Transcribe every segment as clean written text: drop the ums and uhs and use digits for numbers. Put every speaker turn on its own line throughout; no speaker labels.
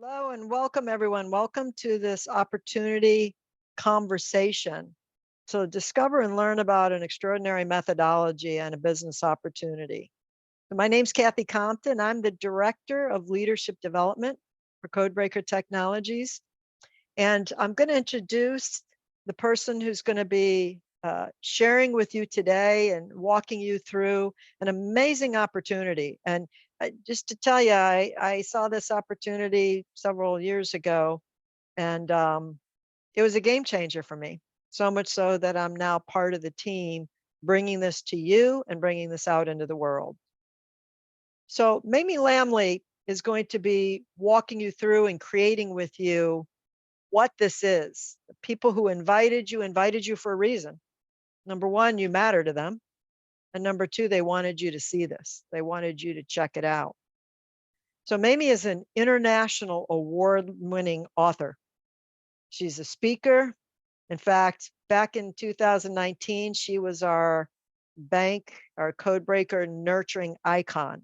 Hello and welcome, everyone. Welcome to this opportunity conversation to discover and learn about an extraordinary methodology and a business opportunity. My name's Kathy Compton. I'm the Director of Leadership Development for Codebreaker Technologies. And I'm going to introduce the person who's going to be sharing with you today and walking you through an amazing opportunity. And just to tell you, I saw this opportunity several years ago, and it was a game changer for me. So much so that I'm now part of the team bringing this to you and bringing this out into the world. So Mamie Lamley is going to be walking you through and creating with you what this is. The people who invited you for a reason. Number one, you matter to them. And number two, they wanted you to see this. They wanted you to check it out. So Mamie is an international award-winning author. She's a speaker. In fact, back in 2019, she was our Codebreaker nurturing icon,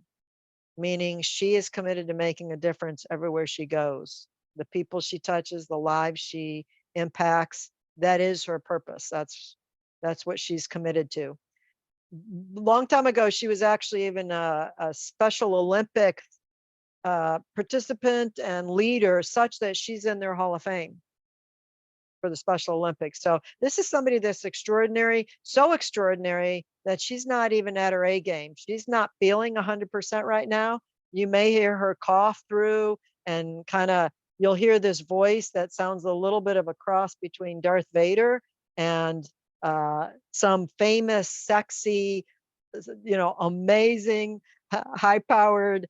meaning she is committed to making a difference everywhere she goes. The people she touches, the lives she impacts, that is her purpose. That's what she's committed to. Long time ago, she was actually even a Special Olympic participant and leader, such that she's in their Hall of Fame for the Special Olympics. So this is somebody that's extraordinary, so extraordinary that she's not even at her A game. She's not feeling 100% right now. You may hear her cough through and you'll hear this voice that sounds a little bit of a cross between Darth Vader and some famous, sexy, amazing, high-powered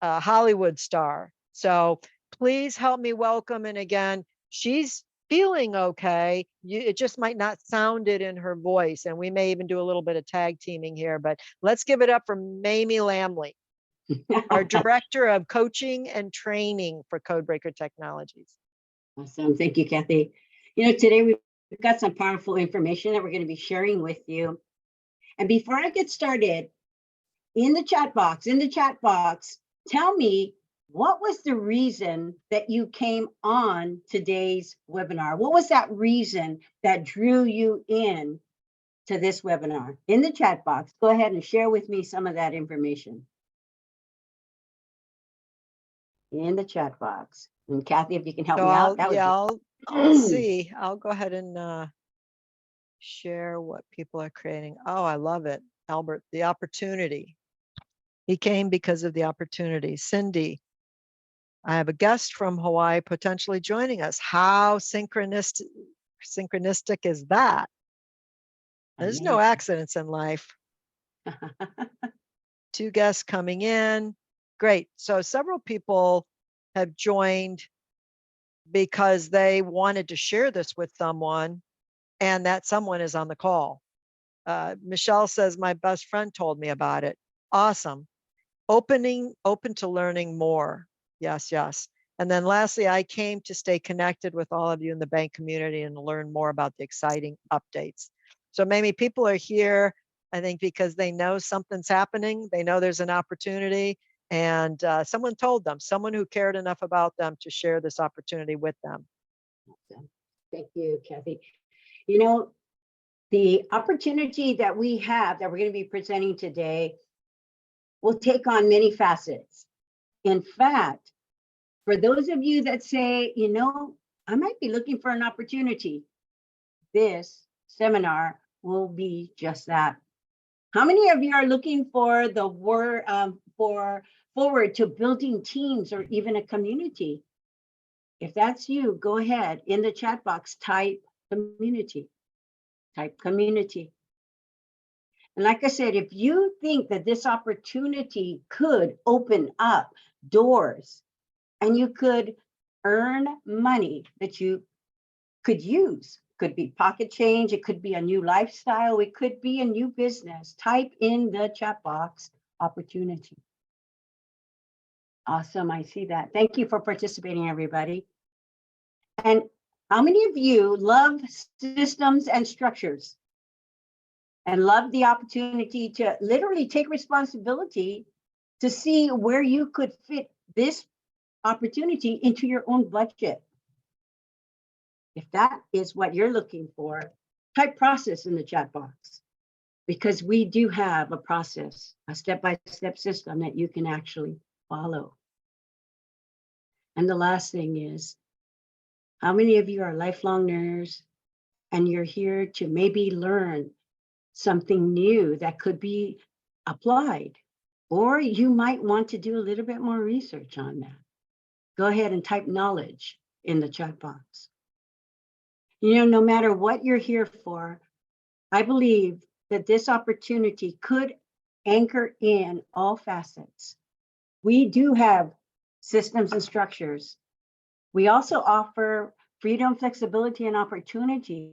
Hollywood star. So please help me welcome. And again, she's feeling okay. It just might not sound it in her voice. And we may even do a little bit of tag teaming here, but let's give it up for Mamie Lamley, our Director of Coaching and Training for Codebreaker Technologies.
Awesome. Thank you, Kathy. Today we've got some powerful information that we're going to be sharing with you. And before I get started, in the chat box, tell me, what was the reason that you came on today's webinar? What was that reason that drew you in to this webinar? In the chat box, go ahead and share with me some of that information. In the chat box. And Kathy, if you can help me out, that would
I'll see. I'll go ahead and share what people are creating. Oh, I love it. Albert, the opportunity. He came because of the opportunity. Cindy, I have a guest from Hawaii potentially joining us. How synchronistic is that? There's no accidents in life. 2 guests coming in. Great. So several people have joined because they wanted to share this with someone, and that someone is on the call. Michelle says, my best friend told me about it. Awesome. Open to learning more. Yes, yes. And then lastly, I came to stay connected with all of you in the bank community and learn more about the exciting updates. So maybe people are here, I think, because they know something's happening. They know there's an opportunity, and someone told them, someone who cared enough about them to share this opportunity with them.
Thank you, Kathy. The opportunity that we have that we're going to be presenting today will take on many facets. In fact, for those of you that say, I might be looking for an opportunity, this seminar will be just that. How many of you are looking for the word forward to building teams or even a community? If that's you, go ahead in the chat box, type community. Type community. And like I said, if you think that this opportunity could open up doors and you could earn money that you could use, could be pocket change, it could be a new lifestyle, it could be a new business, type in the chat box opportunity. Awesome, I see that. Thank you for participating, everybody. And how many of you love systems and structures and love the opportunity to literally take responsibility to see where you could fit this opportunity into your own budget. If that is what you're looking for, type process in the chat box, because we do have a process, a step-by-step system that you can actually follow. And the last thing is, how many of you are lifelong learners and you're here to maybe learn something new that could be applied, or you might want to do a little bit more research on that? Go ahead and type knowledge in the chat box. You know, no matter what you're here for, I believe that this opportunity could anchor in all facets. We do have systems and structures. We also offer freedom, flexibility, and opportunity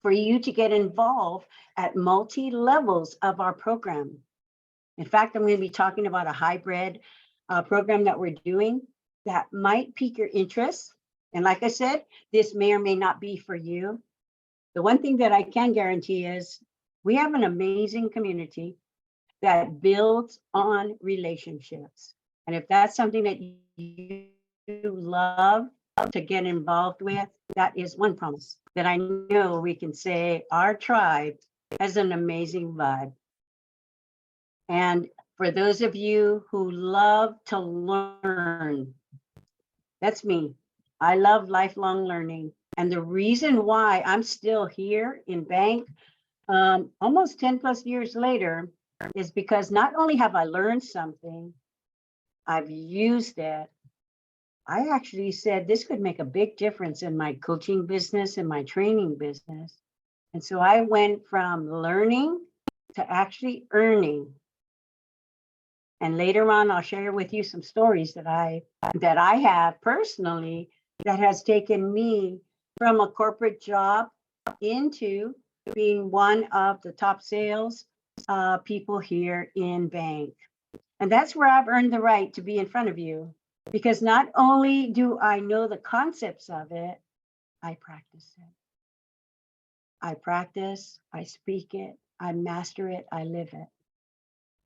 for you to get involved at multi-levels of our program. In fact, I'm going to be talking about a hybrid program that we're doing that might pique your interest. And like I said, this may or may not be for you. The one thing that I can guarantee is we have an amazing community that builds on relationships. And if that's something that you love to get involved with, that is one promise that I know we can say our tribe has an amazing vibe. And for those of you who love to learn, that's me. I love lifelong learning. And the reason why I'm still here in bank almost 10 plus years later is because not only have I learned something, I've used it. I actually said this could make a big difference in my coaching business and my training business. And so I went from learning to actually earning. And later on, I'll share with you some stories that I have personally that has taken me from a corporate job into being one of the top sales people here in bank. And that's where I've earned the right to be in front of you, because not only do I know the concepts of it, I practice it. I practice, I speak it, I master it, I live it.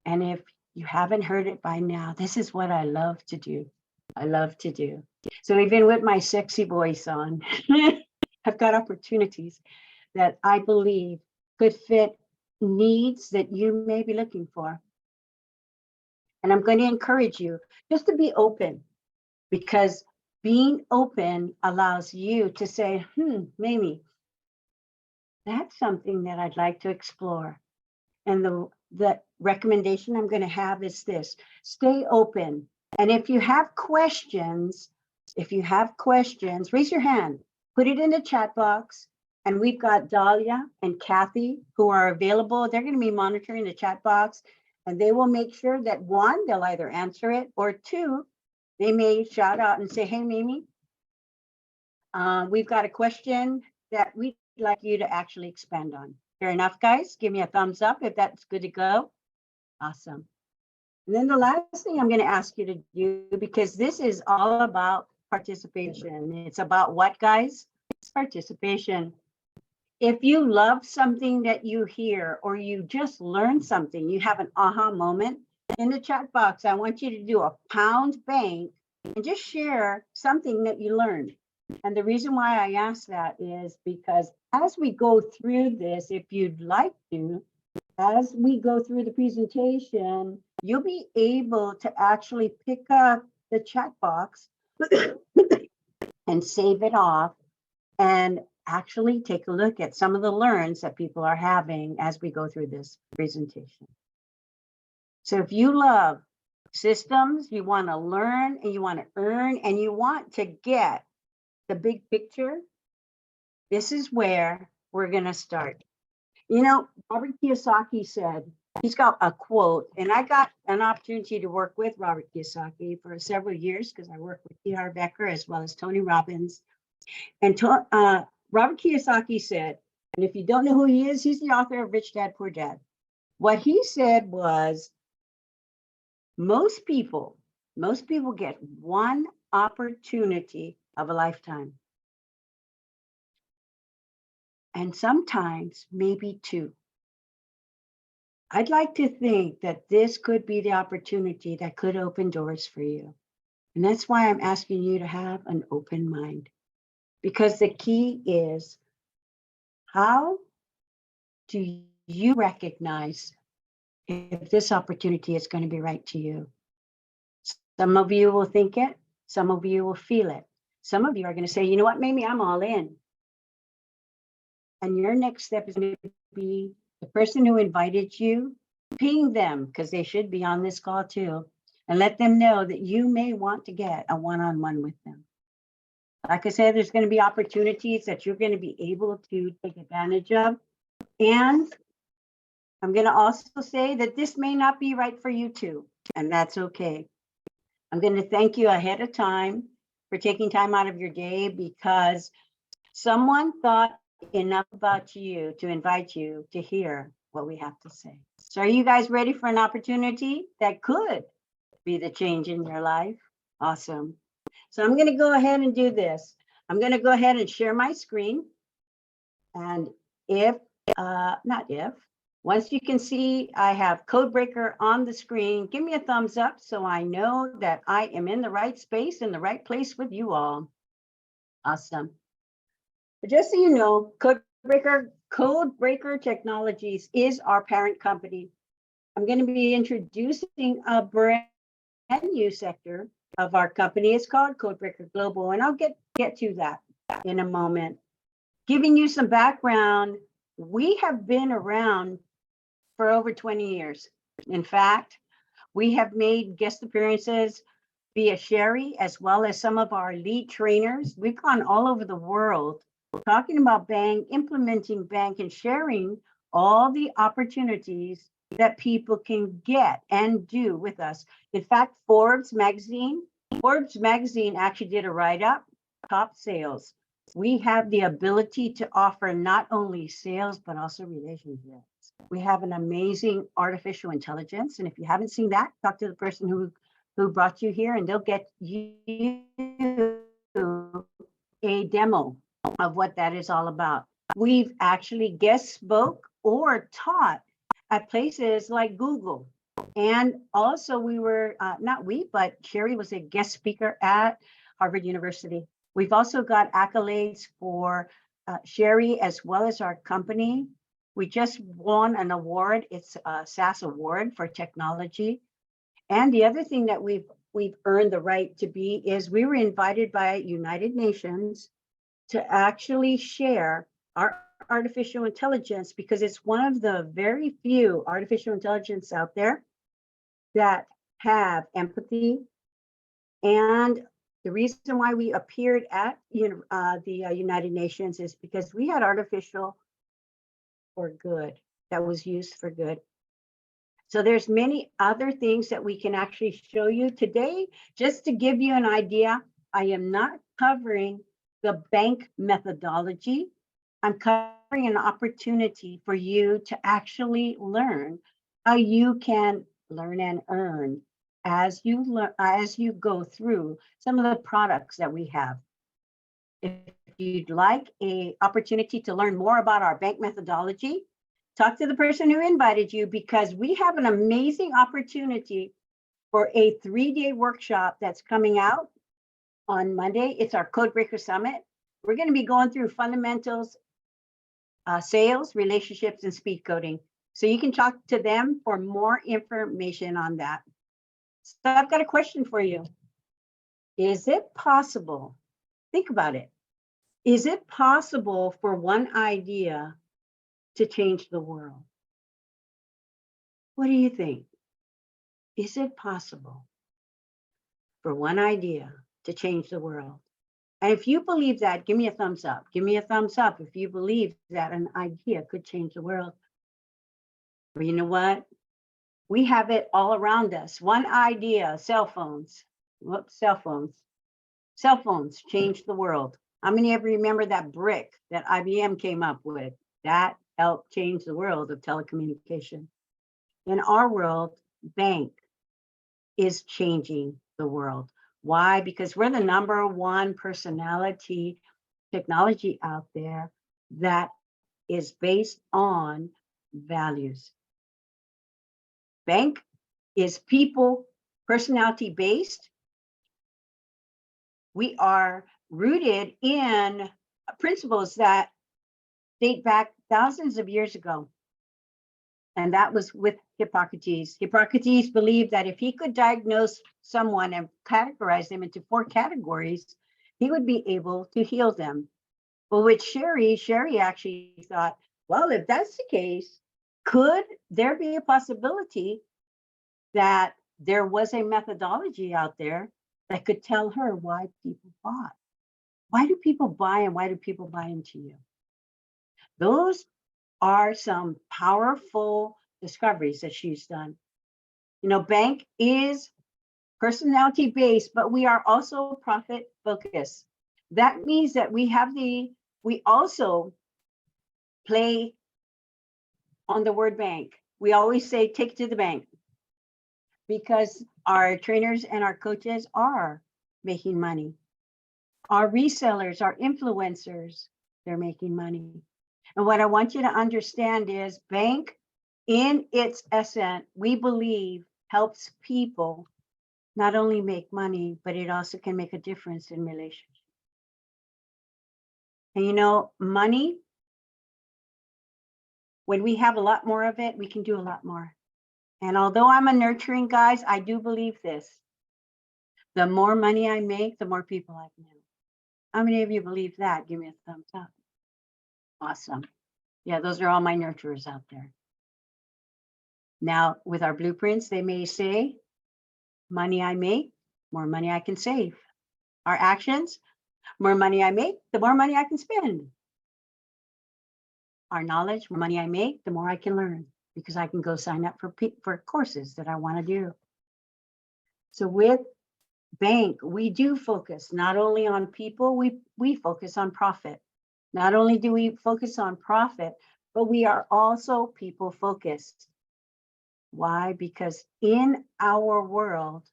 And if you haven't heard it by now, this is what I love to do. I love to do. So even with my sexy voice on, I've got opportunities that I believe could fit needs that you may be looking for. And I'm going to encourage you just to be open, because being open allows you to say, Mamie, that's something that I'd like to explore. And the recommendation I'm going to have is this: stay open. And if you have questions, raise your hand, put it in the chat box. And we've got Dahlia and Kathy who are available. They're going to be monitoring the chat box, and they will make sure that one, they'll either answer it, or two, they may shout out and say, hey, Mamie, we've got a question that we'd like you to actually expand on. Fair enough, guys? Give me a thumbs up if that's good to go. Awesome. And then the last thing I'm going to ask you to do, because this is all about participation. It's about what, guys? It's participation. If you love something that you hear, or you just learned something, you have an aha moment, in the chat box, I want you to do a pound bank and just share something that you learned. And the reason why I ask that is because as we go through this, if you'd like to, as we go through the presentation, you'll be able to actually pick up the chat box and save it off and actually take a look at some of the learns that people are having as we go through this presentation. So if you love systems, you want to learn and you want to earn and you want to get the big picture, this is where we're going to start. You know, Robert Kiyosaki said, he's got a quote, and I got an opportunity to work with Robert Kiyosaki for several years because I worked with T. Harv Eker as well as Tony Robbins. And Robert Kiyosaki said, and if you don't know who he is, he's the author of Rich Dad, Poor Dad. What he said was, most people get one opportunity of a lifetime. And sometimes maybe two. I'd like to think that this could be the opportunity that could open doors for you. And that's why I'm asking you to have an open mind, because the key is, how do you recognize if this opportunity is going to be right to you? Some of you will think it, some of you will feel it. Some of you are going to say, you know what, Mamie, I'm all in. And your next step is going to be the person who invited you, ping them, because they should be on this call too, and let them know that you may want to get a one-on-one with them. Like I said, there's going to be opportunities that you're going to be able to take advantage of. And I'm going to also say that this may not be right for you too, and that's okay. I'm going to thank you ahead of time for taking time out of your day, because someone thought enough about you to invite you to hear what we have to say. So are you guys ready for an opportunity that could be the change in your life? Awesome. So I'm going to go ahead and do this. I'm going to go ahead and share my screen. And once you can see I have Codebreaker on the screen, give me a thumbs up so I know that I am in the right space, in the right place with you all. Awesome. But just so you know, Codebreaker Technologies is our parent company. I'm going to be introducing a brand new sector of our company. It's called Codebreaker Global, and I'll get to that in a moment. Giving you some background, we have been around for over 20 years. In fact, we have made guest appearances via Sherry, as well as some of our lead trainers. We've gone all over the world talking about bank, implementing bank, and sharing all the opportunities that people can get and do with us. In fact, Forbes magazine actually did a write-up, top sales. We have the ability to offer not only sales, but also relationships. We have an amazing artificial intelligence. And if you haven't seen that, talk to the person who brought you here, and they'll get you a demo of what that is all about. We've actually guest spoke or taught at places like Google. And also we were, but Sherry was a guest speaker at Harvard University. We've also got accolades for Sherry as well as our company. We just won an award. It's a SAS award for technology. And the other thing that we've earned the right to be is we were invited by United Nations to actually share our artificial intelligence, because it's one of the very few artificial intelligence out there that have empathy. And the reason why we appeared at the United Nations is because we had artificial for good that was used for good. So there's many other things that we can actually show you today. Just to give you an idea, I am not covering the bank methodology. I'm covering an opportunity for you to actually learn how you can learn and earn as you go through some of the products that we have. If you'd like an opportunity to learn more about our bank methodology, talk to the person who invited you, because we have an amazing opportunity for a 3-day workshop that's coming out on Monday. It's our Codebreaker Summit. We're going to be going through fundamentals, sales, relationships, and speed coding. So you can talk to them for more information on that. So I've got a question for you. Is it possible, think about it, is it possible for one idea to change the world? What do you think? Is it possible for one idea to change the world? And if you believe that, give me a thumbs up. Give me a thumbs up if you believe that an idea could change the world. Or you know what? We have it all around us. One idea, cell phones. Whoops, cell phones. Cell phones changed the world. How many of you remember that brick that IBM came up with? That helped change the world of telecommunication. In our world, bank is changing the world. Why? Because we're the #1 personality technology out there that is based on values. Bank is people, personality based, We are rooted in principles that date back thousands of years ago. And that was with Hippocrates. Hippocrates believed that if he could diagnose someone and categorize them into 4 categories, he would be able to heal them. Well, with Sherry actually thought, well, if that's the case, could there be a possibility that there was a methodology out there that could tell her why people bought? Why do people buy and why do people buy into you? Those are some powerful discoveries that she's done. You know, bank is personality based, but we are also profit focused. That means that we also play on the word bank. We always say, take it to the bank, because our trainers and our coaches are making money. Our resellers, our influencers, they're making money. And what I want you to understand is bank, in its essence, we believe helps people not only make money, but it also can make a difference in relationships. And you know, money, when we have a lot more of it, we can do a lot more. And although I'm a nurturing, guys, I do believe this. The more money I make, the more people I can help. How many of you believe that? Give me a thumbs up. Awesome. Yeah, those are all my nurturers out there. Now, with our blueprints, they may say, money I make, more money I can save. Our actions, more money I make, the more money I can spend. Our knowledge, more money I make, the more I can learn, because I can go sign up for courses that I want to do. So with bank, we do focus not only on people, we focus on profit. Not only do we focus on profit, but we are also people focused. Why? Because in our world,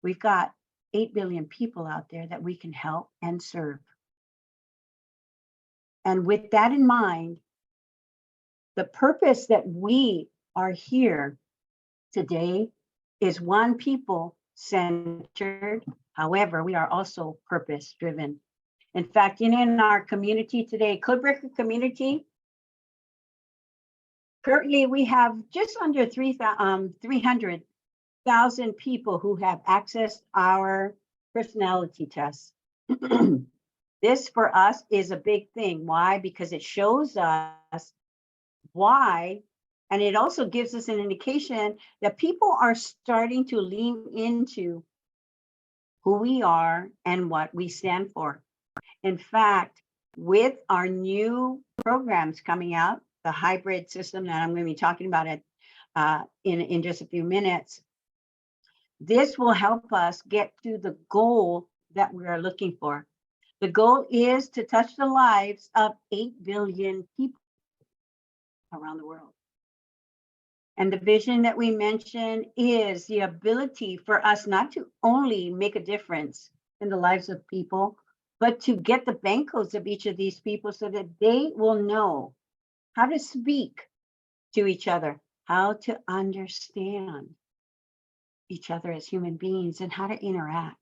we've got 8 billion people out there that we can help and serve. And with that in mind, the purpose that we are here today is one, people centered. However, we are also purpose driven. In fact, in our community today, Codebreaker community, currently we have just under 300,000 people who have accessed our personality tests. This for us is a big thing. Why? Because it shows us why, and it also gives us an indication that people are starting to lean into who we are and what we stand for. In fact, with our new programs coming out, the hybrid system that I'm going to be talking about in just a few minutes, this will help us get to the goal that we are looking for. The goal is to touch the lives of 8 billion people around the world. And the vision that we mentioned is the ability for us not to only make a difference in the lives of people, but to get the bank codes of each of these people so that they will know how to speak to each other, how to understand each other as human beings, and how to interact.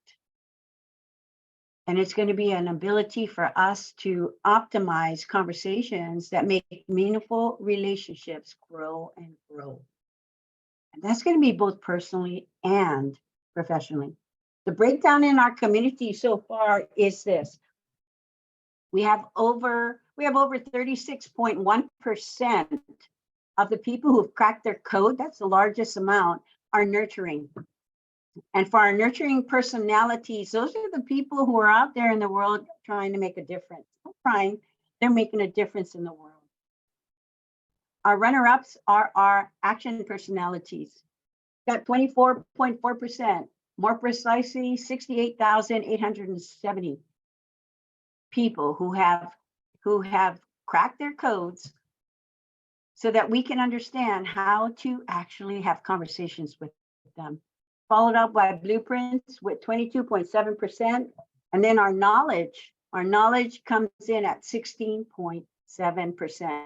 And it's going to be an ability for us to optimize conversations that make meaningful relationships grow and grow. And that's going to be both personally and professionally. The breakdown in our community so far is this. We have over 36.1% of the people who've cracked their code, that's the largest amount, are nurturing. And for our nurturing personalities, those are the people who are out there in the world trying to make a difference. Not trying, they're making a difference in the world. Our runner-ups are our action personalities. Got 24.4%, more precisely 68,870 people who have cracked their codes so that we can understand how to actually have conversations with them. Followed up by blueprints with 22.7%. And then our knowledge comes in at 16.7%.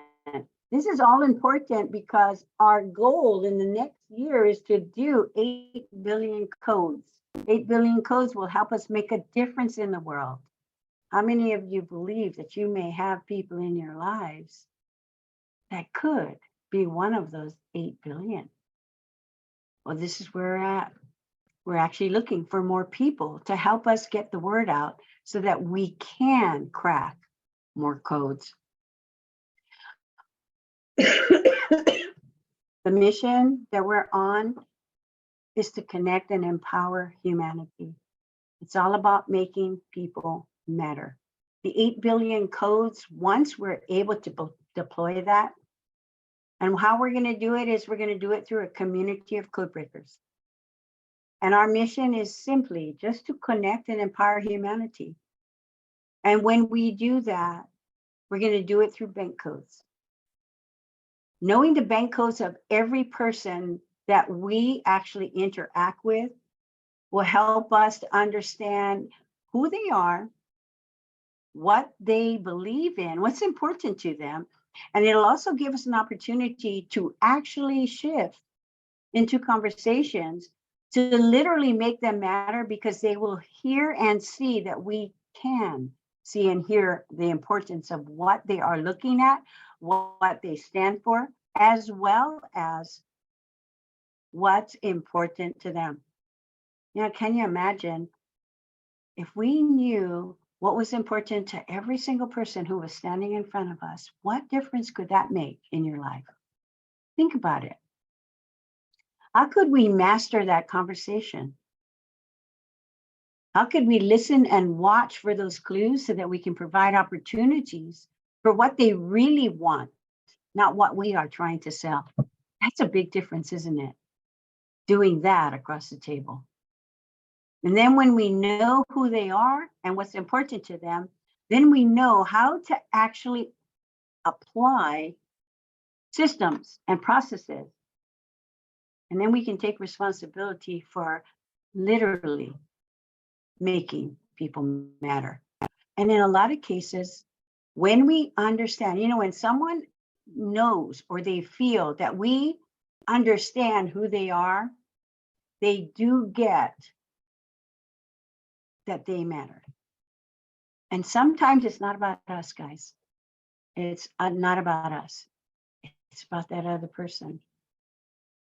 This is all important because our goal in the next year is to do 8 billion codes. 8 billion codes will help us make a difference in the world. How many of you believe that you may have people in your lives that could be one of those 8 billion? Well, this is where we're at. We're actually looking for more people to help us get the word out so that we can crack more codes. The mission that we're on is to connect and empower humanity. It's all about making people matter. The 8 billion codes, once we're able to deploy that, and how we're going to do it is we're going to do it through a community of codebreakers. And our mission is simply just to connect and empower humanity. And when we do that, we're going to do it through bank codes. Knowing the bank codes of every person that we actually interact with will help us to understand who they are, what they believe in, what's important to them. And it'll also give us an opportunity to actually shift into conversations to literally make them matter, because they will hear and see that we can see and hear the importance of what they are looking at, what they stand for, as well as what's important to them. You know, can you imagine if we knew what was important to every single person who was standing in front of us? What difference could that make in your life? Think about it. How could we master that conversation? How could we listen and watch for those clues so that we can provide opportunities for what they really want, not what we are trying to sell? That's a big difference, isn't it? Doing that across the table. And then when we know who they are and what's important to them, then we know how to actually apply systems and processes. And then we can take responsibility for literally making people matter. And in a lot of cases, when we understand, you know, when someone knows or they feel that we understand who they are, they do get that they matter. And sometimes it's not about us, guys. It's not about us. It's about that other person.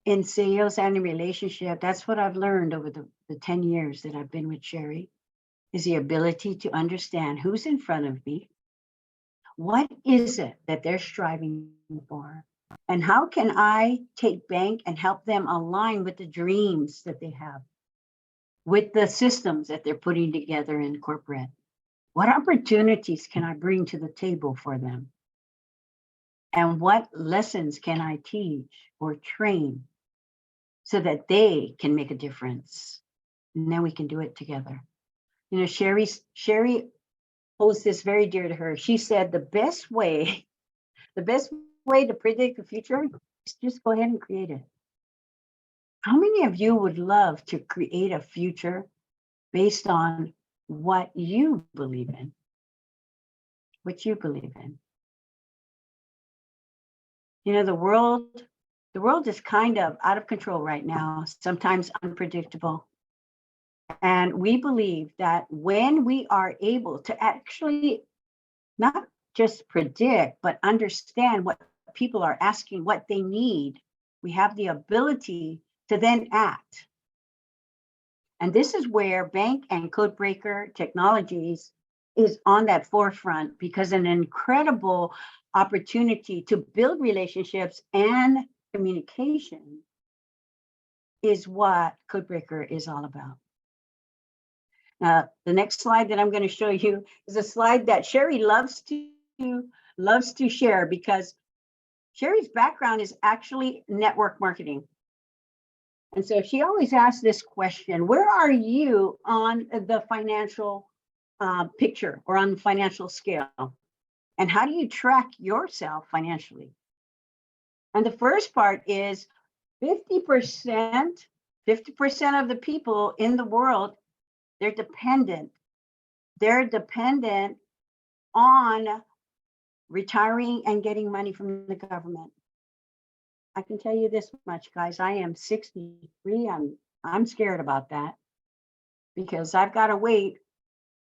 In sales and in relationship, that's what I've learned over the 10 years that I've been with Sherry, is the ability to understand who's in front of me, what is it that they're striving for, and how can I take bank and help them align with the dreams that they have, with the systems that they're putting together in corporate. What opportunities can I bring to the table for them? And what lessons can I teach or train so that they can make a difference? And then we can do it together. You know, Sherry holds this very dear to her. She said the best way to predict the future is just go ahead and create it. How many of you would love to create a future based on what you believe in? What you believe in? You know, the world is kind of out of control right now, sometimes unpredictable. And we believe that when we are able to actually not just predict, but understand what people are asking, what they need, we have the ability to then act. And this is where Bank and Codebreaker Technologies is on that forefront, because an incredible opportunity to build relationships and communication is what Codebreaker is all about. The next slide that I'm going to show you is a slide that Sherry loves to share, because Sherry's background is actually network marketing. And so she always asks this question: where are you on the financial picture or on the financial scale? And how do you track yourself financially? And the first part is 50% of the people in the world, they're dependent on retiring and getting money from the government. I can tell you this much, guys, I am 63. I'm scared about that. because I've got to wait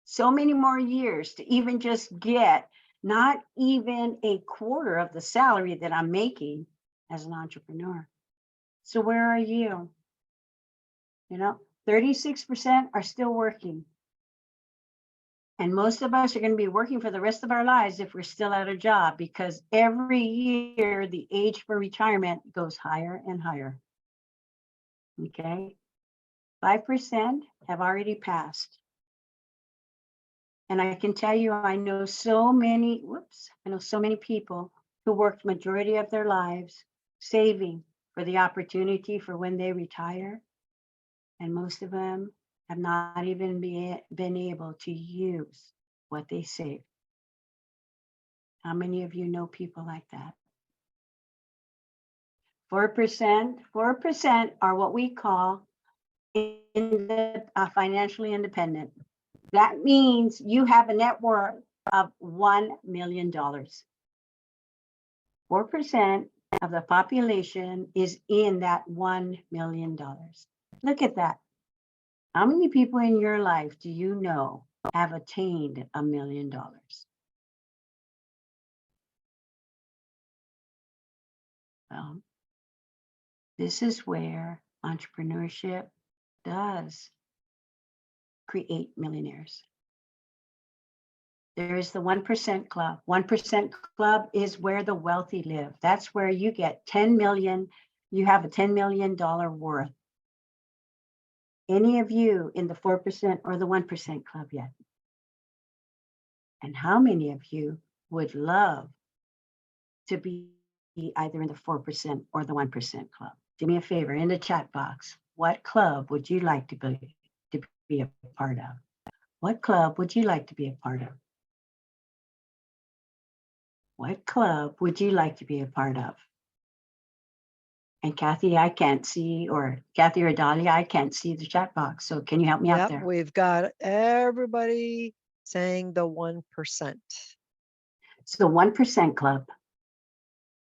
so many more years to even just get not even a quarter of the salary that I'm making as an entrepreneur. So where are you? 36% are still working. And most of us are going to be working for the rest of our lives if we're still at a job, because every year the age for retirement goes higher and higher. Okay. 5% have already passed. And I can tell you, I know so many people who worked majority of their lives saving for the opportunity for when they retire. And most of them have not even been able to use what they saved. How many of you know people like that? 4% are what we call financially independent. That means you have a net worth of $1 million. 4% of the population is in that $1 million. Look at that. How many people in your life do you know have attained $1 million? Well, this is where entrepreneurship does create millionaires. There is the 1% club. 1% club is where the wealthy live. That's where you get 10 million. You have a $10 million worth. Any of you in the 4% or the 1% club yet? And how many of you would love to be either in the 4% or the 1% club? Do me a favor in the chat box. What club would you like to be a part of? What club would you like to be a part of? What club would you like to be a part of? And Kathy, I can't see, or Kathy or Dahlia, I can't see the chat box. So can you help me out there?
We've got everybody saying the 1%.
So 1% club.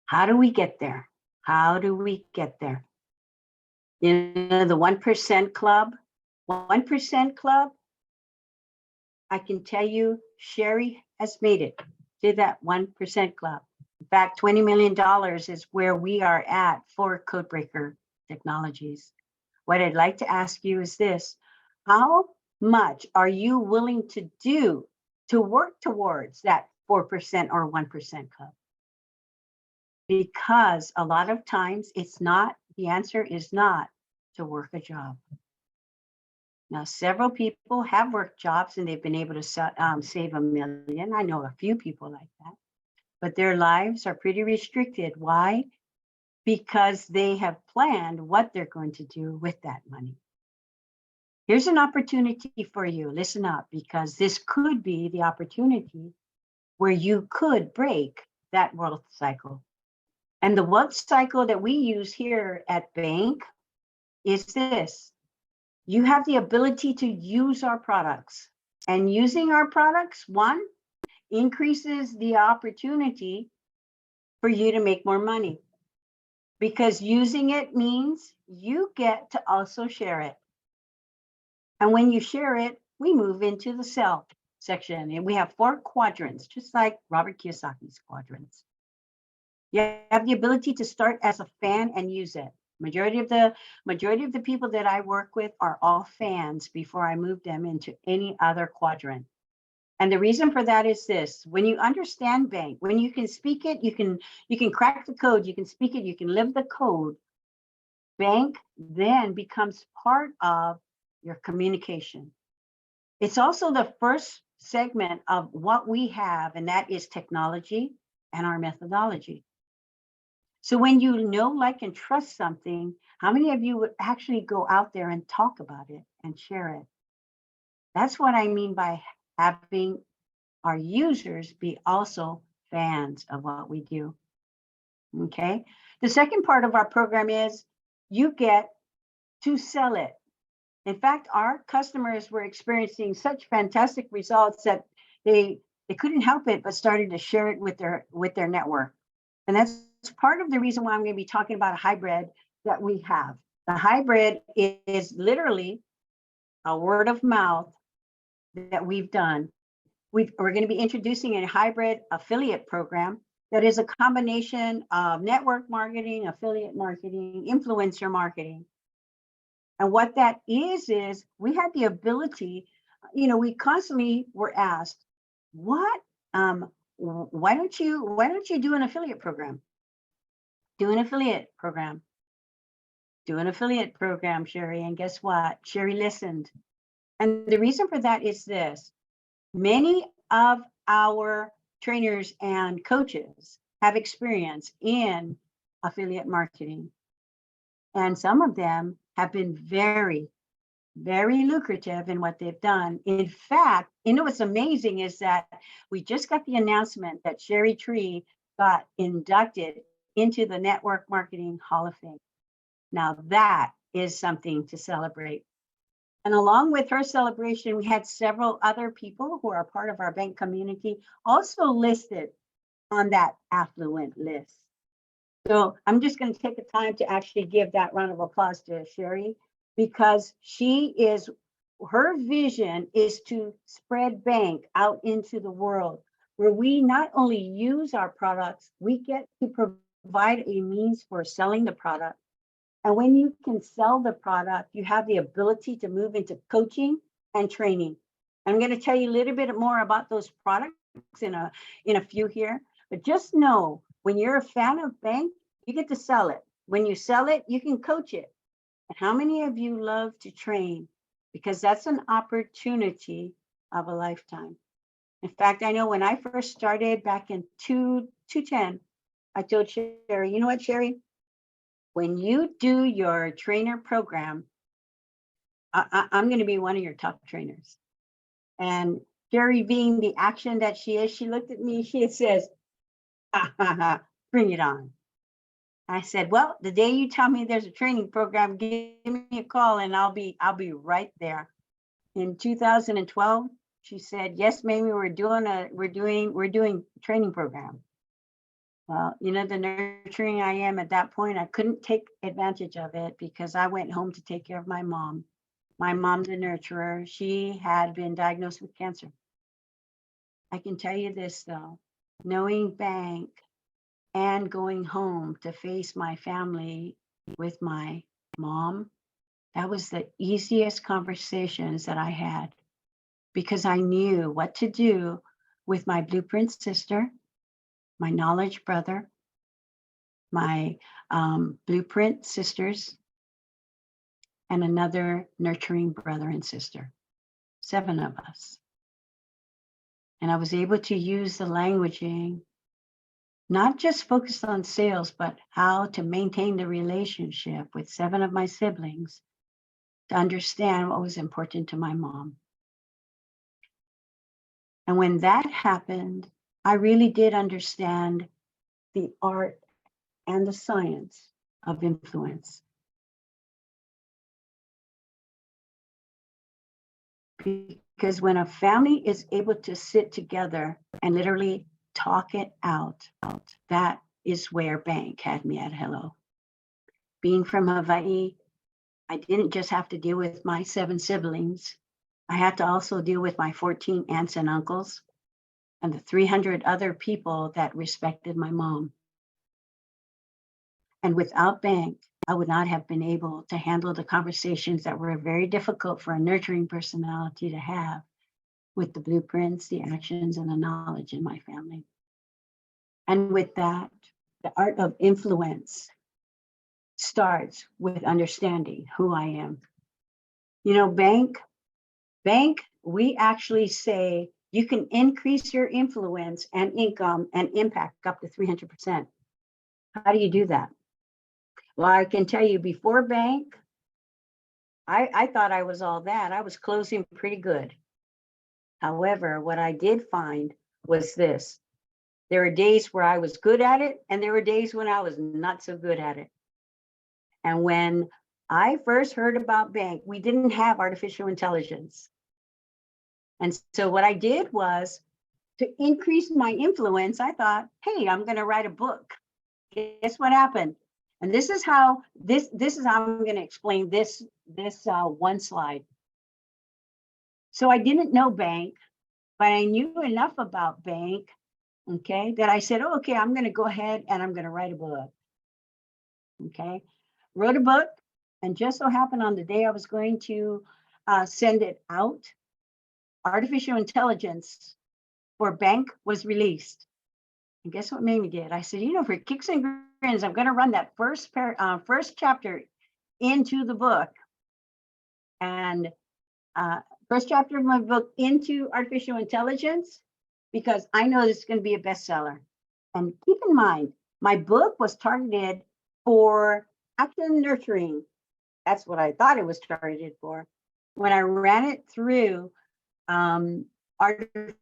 How do we get there? How do we get there? The 1% club, 1% club, I can tell you, Sherry has made it to that 1% club. In fact, $20 million is where we are at for Codebreaker Technologies. What I'd like to ask you is this: how much are you willing to do to work towards that 4% or 1% club? Because a lot of times the answer is not to work a job. Now, several people have worked jobs and they've been able to save $1 million. I know a few people like that, but their lives are pretty restricted. Why? Because they have planned what they're going to do with that money. Here's an opportunity for you. Listen up, because this could be the opportunity where you could break that wealth cycle. And the wealth cycle that we use here at Bank is this: you have the ability to use our products. And using our products, one, increases the opportunity for you to make more money. Because using it means you get to also share it. And when you share it, we move into the sell section. And we have 4 quadrants, just like Robert Kiyosaki's quadrants. You have the ability to start as a fan and use it. Majority of the people that I work with are all fans before I move them into any other quadrant. And the reason for that is this: when you understand Bank, when you can speak it, you can crack the code, you can speak it, you can live the code. Bank then becomes part of your communication. It's also the first segment of what we have, and that is technology and our methodology. So when you know, like, and trust something, how many of you would actually go out there and talk about it and share it? That's what I mean by having our users be also fans of what we do. Okay. The second part of our program is you get to sell it. In fact, our customers were experiencing such fantastic results that they couldn't help it but started to share it with their network. And that's part of the reason why I'm going to be talking about a hybrid that we have. The hybrid is literally a word of mouth that we've done. We're going to be introducing a hybrid affiliate program that is a combination of network marketing, affiliate marketing, influencer marketing. And what that is we had the ability, we constantly were asked, why don't you do an affiliate program? Do an affiliate program. Do an affiliate program, Sherry. And guess what? Sherry listened. And the reason for that is this. Many of our trainers and coaches have experience in affiliate marketing. And some of them have been very, very lucrative in what they've done. In fact, what's amazing is that we just got the announcement that Sherry Tree got inducted into the Network Marketing Hall of Fame. Now that is something to celebrate. And along with her celebration, we had several other people who are part of our bank community also listed on that affluent list. So I'm just going to take the time to actually give that round of applause to Sherry, because her vision is to spread bank out into the world, where we not only use our products, we get to provide a means for selling the product. And when you can sell the product, you have the ability to move into coaching and training. I'm going to tell you a little bit more about those products in a few here, but just know when you're a fan of bank, you get to sell it. When you sell it, you can coach it. And how many of you love to train? Because that's an opportunity of a lifetime. In fact, I know when I first started back in 2010, I told Sherry, you know what, Sherry? When you do your trainer program, I'm going to be one of your top trainers. And Sherry, being the action that she is, she looked at me, she says, bring it on. I said, well, the day you tell me there's a training program, give me a call and I'll be right there. In 2012, she said, yes, Mamie, we're doing training program. Well, the nurturing I am at that point, I couldn't take advantage of it because I went home to take care of my mom. My mom, the nurturer, she had been diagnosed with cancer. I can tell you this though, knowing bank and going home to face my family with my mom, that was the easiest conversations that I had, because I knew what to do with my blueprint sister, my knowledge brother, my blueprint sisters, and another nurturing brother and sister, 7 of us. And I was able to use the languaging, not just focused on sales, but how to maintain the relationship with 7 of my siblings to understand what was important to my mom. And when that happened, I really did understand the art and the science of influence. Because when a family is able to sit together and literally talk it out, that is where bank had me at hello. Being from Hawaii, I didn't just have to deal with my 7 siblings. I had to also deal with my 14 aunts and uncles and the 300 other people that respected my mom. And without bank, I would not have been able to handle the conversations that were very difficult for a nurturing personality to have with the blueprints, the actions, and the knowledge in my family. And with that, the art of influence starts with understanding who I am. Bank, we actually say you can increase your influence and income and impact up to 300%. How do you do that? Well, I can tell you before bank, I thought I was all that. I was closing pretty good. However, what I did find was this. There were days where I was good at it, and there were days when I was not so good at it. And when I first heard about bank, we didn't have artificial intelligence. And so what I did was to increase my influence, I thought, hey, I'm going to write a book. Guess what happened? And this is how I'm going to explain this one slide. So I didn't know bank, but I knew enough about bank, okay, that I said, oh, okay, I'm going to go ahead and I'm going to write a book. Okay, wrote a book, and just so happened on the day I was going to send it out, artificial intelligence for bank was released. And guess what Mamie did? I said, you know, for kicks and grins, I'm going to run that first chapter into the book, and first chapter of my book into artificial intelligence, because I know this is going to be a bestseller. And keep in mind, my book was targeted for action nurturing. That's what I thought it was targeted for. When I ran it through artificial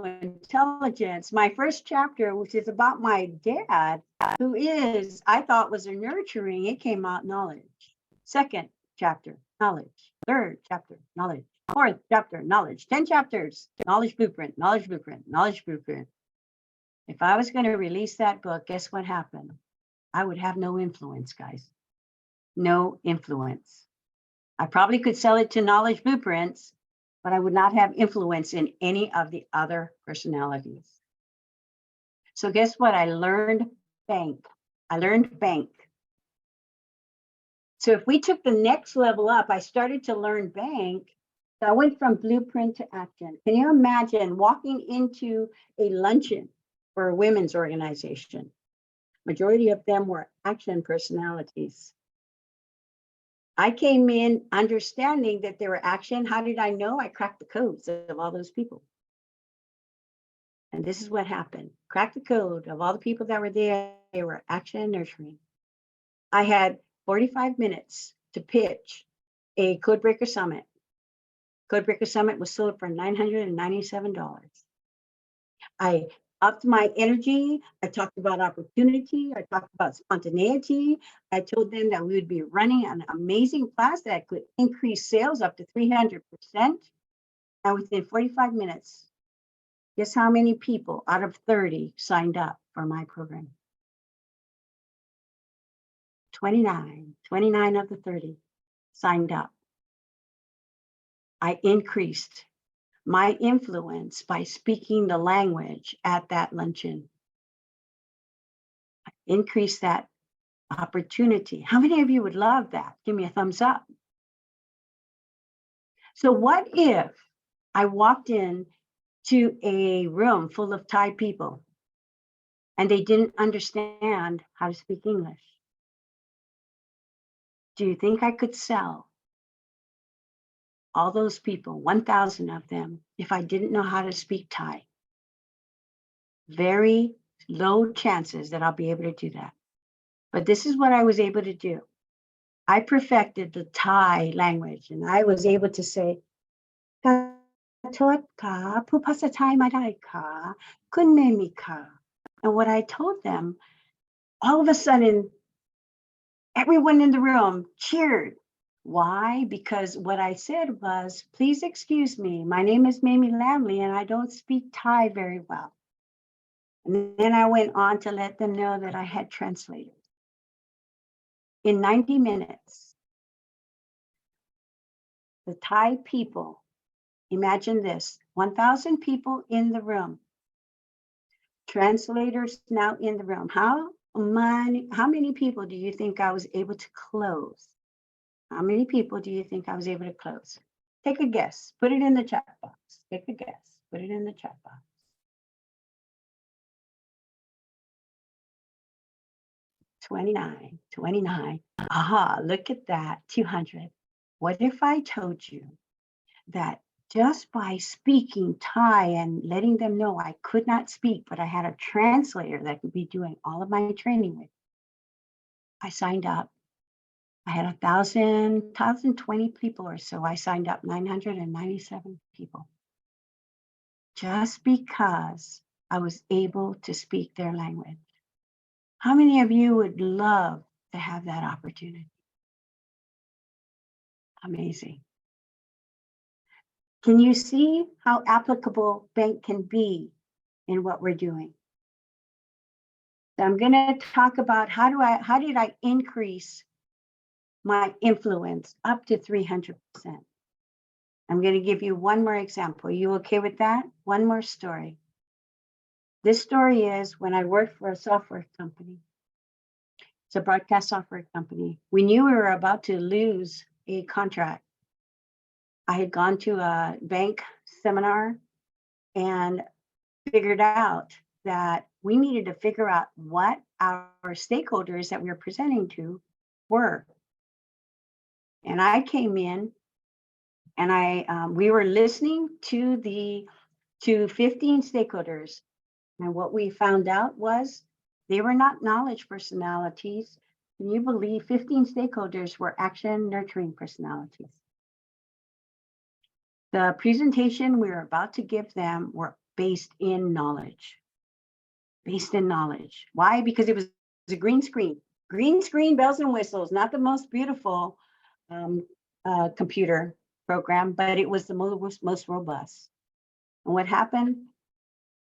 intelligence, my first chapter, which is about my dad, who is, I thought was a nurturing, it came out knowledge. Second chapter, knowledge. Third chapter, knowledge. Fourth chapter, knowledge. 10 chapters, knowledge blueprint, knowledge blueprint, knowledge blueprint. If I was going to release that book, guess what happened? I would have no influence, guys. No influence. I probably could sell it to knowledge blueprints, but I would not have influence in any of the other personalities. So guess what? I learned bank. I learned bank. So if we took the next level up, I started to learn bank. So I went from blueprint to action. Can you imagine walking into a luncheon for a women's organization? Majority of them were action personalities. I came in understanding that they were action. How did I know? I cracked the codes of all those people. And this is what happened. Cracked the code of all the people that were there. They were action and nurturing. I had 45 minutes to pitch a Codebreaker Summit. Codebreaker Summit was sold for $997. I upped my energy. I talked about opportunity. I talked about spontaneity. I told them that we would be running an amazing class that could increase sales up to 300%. And within 45 minutes, guess how many people out of 30 signed up for my program? 29 of the 30 signed up. I increased my influence by speaking the language at that luncheon. I increased that opportunity. How many of you would love that? Give me a thumbs up. So what if I walked in to a room full of Thai people and they didn't understand how to speak English? Do you think I could sell all those people, 1,000 of them, if I didn't know how to speak Thai? Very low chances that I'll be able to do that. But this is what I was able to do. I perfected the Thai language, and I was able to say, "ขอโทษค่ะพูดภาษาไทยไม่ได้ค่ะคุณเมมี่ค่ะ." And what I told them, all of a sudden, everyone in the room cheered. Why? Because what I said was, please excuse me, my name is Mamie Lamley, and I don't speak Thai very well. And then I went on to let them know that I had translators. In 90 minutes, the Thai people, imagine this, 1,000 people in the room, translators now in the room. How many people do you think I was able to close? How many people do you think I was able to close? Take a guess. Put it in the chat box. Take a guess. Put it in the chat box. 29. Aha, look at that, 200. What if I told you that just by speaking Thai and letting them know I could not speak, but I had a translator that could be doing all of my training with, I signed up. I had 1,020 people or so. I signed up 997 people. Just because I was able to speak their language. How many of you would love to have that opportunity? Amazing. Can you see how applicable bank can be in what we're doing? So I'm going to talk about how did I increase my influence up to 300%. I'm going to give you one more example. Are you okay with that? One more story. This story is when I worked for a software company. It's a broadcast software company. We knew we were about to lose a contract. I had gone to a bank seminar and figured out that we needed to figure out what our stakeholders that we were presenting to were. And I came in and we were listening to 15 stakeholders. And what we found out was they were not knowledge personalities. Can you believe 15 stakeholders were action nurturing personalities? The presentation we were about to give them were based in knowledge. Based in knowledge. Why? Because it was a green screen. Green screen, bells and whistles, not the most beautiful computer program, but it was the most robust. And what happened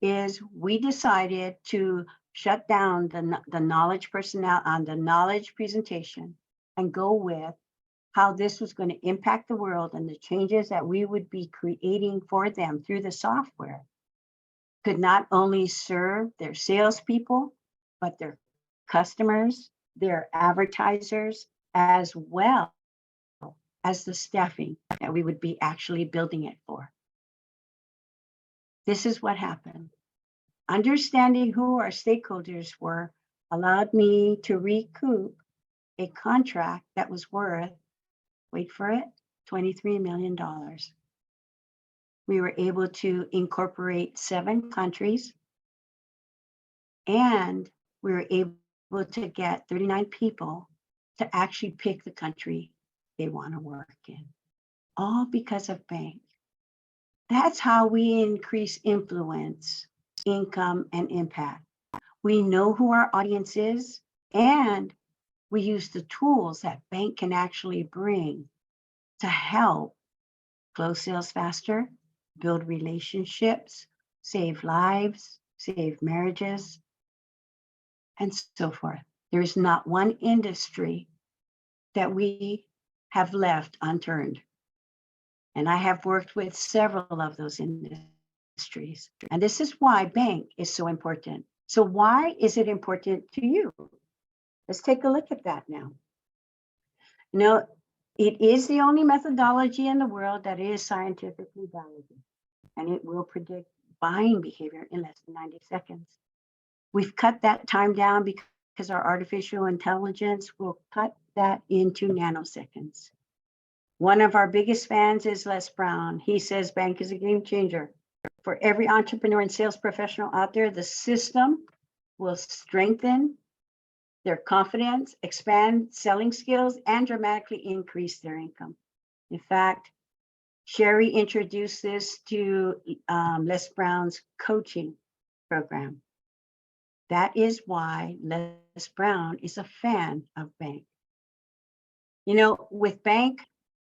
is we decided to shut down the knowledge personnel on the knowledge presentation and go with how this was going to impact the world and the changes that we would be creating for them through the software could not only serve their salespeople, but their customers, their advertisers, as well as the staffing that we would be actually building it for. This is what happened. Understanding who our stakeholders were allowed me to recoup a contract that was worth, wait for it, $23 million. We were able to incorporate 7 countries, and we were able to get 39 people to actually pick the country they want to work in, all because of bank. That's how we increase influence, income, and impact. We know who our audience is, and we use the tools that bank can actually bring to help close sales faster, build relationships, save lives, save marriages, and so forth. There is not one industry that we have left unturned. And I have worked with several of those industries. And this is why bank is so important. So why is it important to you? Let's take a look at that now. You know, it is the only methodology in the world that is scientifically validated, and it will predict buying behavior in less than 90 seconds. We've cut that time down because our artificial intelligence will cut that into nanoseconds. One of our biggest fans is Les Brown. He says bank is a game changer. For every entrepreneur and sales professional out there, the system will strengthen their confidence, expand selling skills, and dramatically increase their income. In fact, Sherry introduced this to Les Brown's coaching program. That is why Les Brown is a fan of bank. You know, with bank,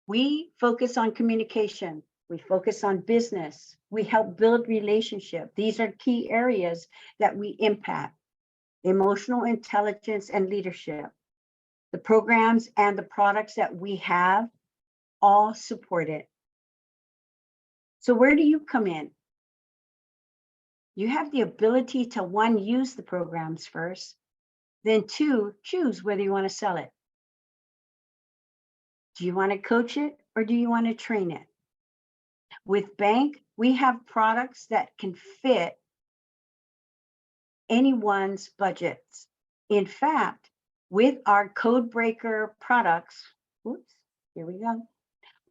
we focus on communication. We focus on business. We help build relationship. These are key areas that we impact. Emotional intelligence and leadership. The programs and the products that we have all support it. So where do you come in? You have the ability to 1, use the programs first, then 2, choose whether you want to sell it. Do you want to coach it or do you want to train it? With bank, we have products that can fit anyone's budgets. In fact, with our Codebreaker products, here we go.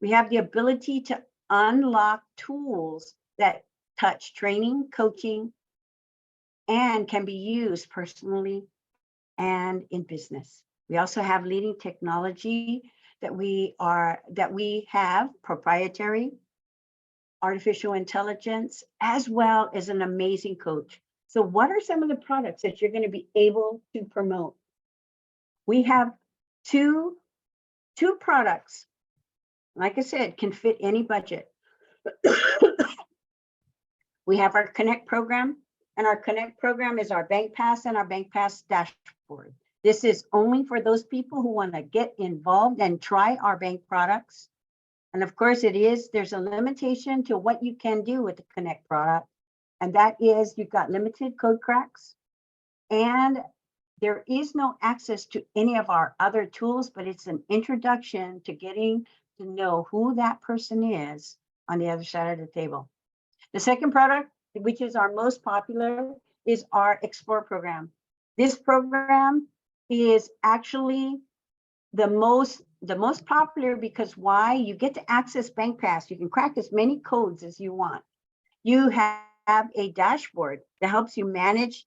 We have the ability to unlock tools that touch training, coaching, and can be used personally and in business. We also have leading technology that we have proprietary, artificial intelligence, as well as an amazing coach. So what are some of the products that you're going to be able to promote? We have two products, like I said, can fit any budget. We have our Connect program, and our Connect program is our Bank Pass and our Bank Pass dashboard. This is only for those people who want to get involved and try our bank products And of course there's a limitation to what you can do with the Connect product. And that is you've got limited code cracks, and there is no access to any of our other tools, but it's an introduction to getting to know who that person is on the other side of the table. The second product, which is our most popular, is our Explore program. This program is actually the most popular because why? You get to access BankPass. You can crack as many codes as you want. You have a dashboard that helps you manage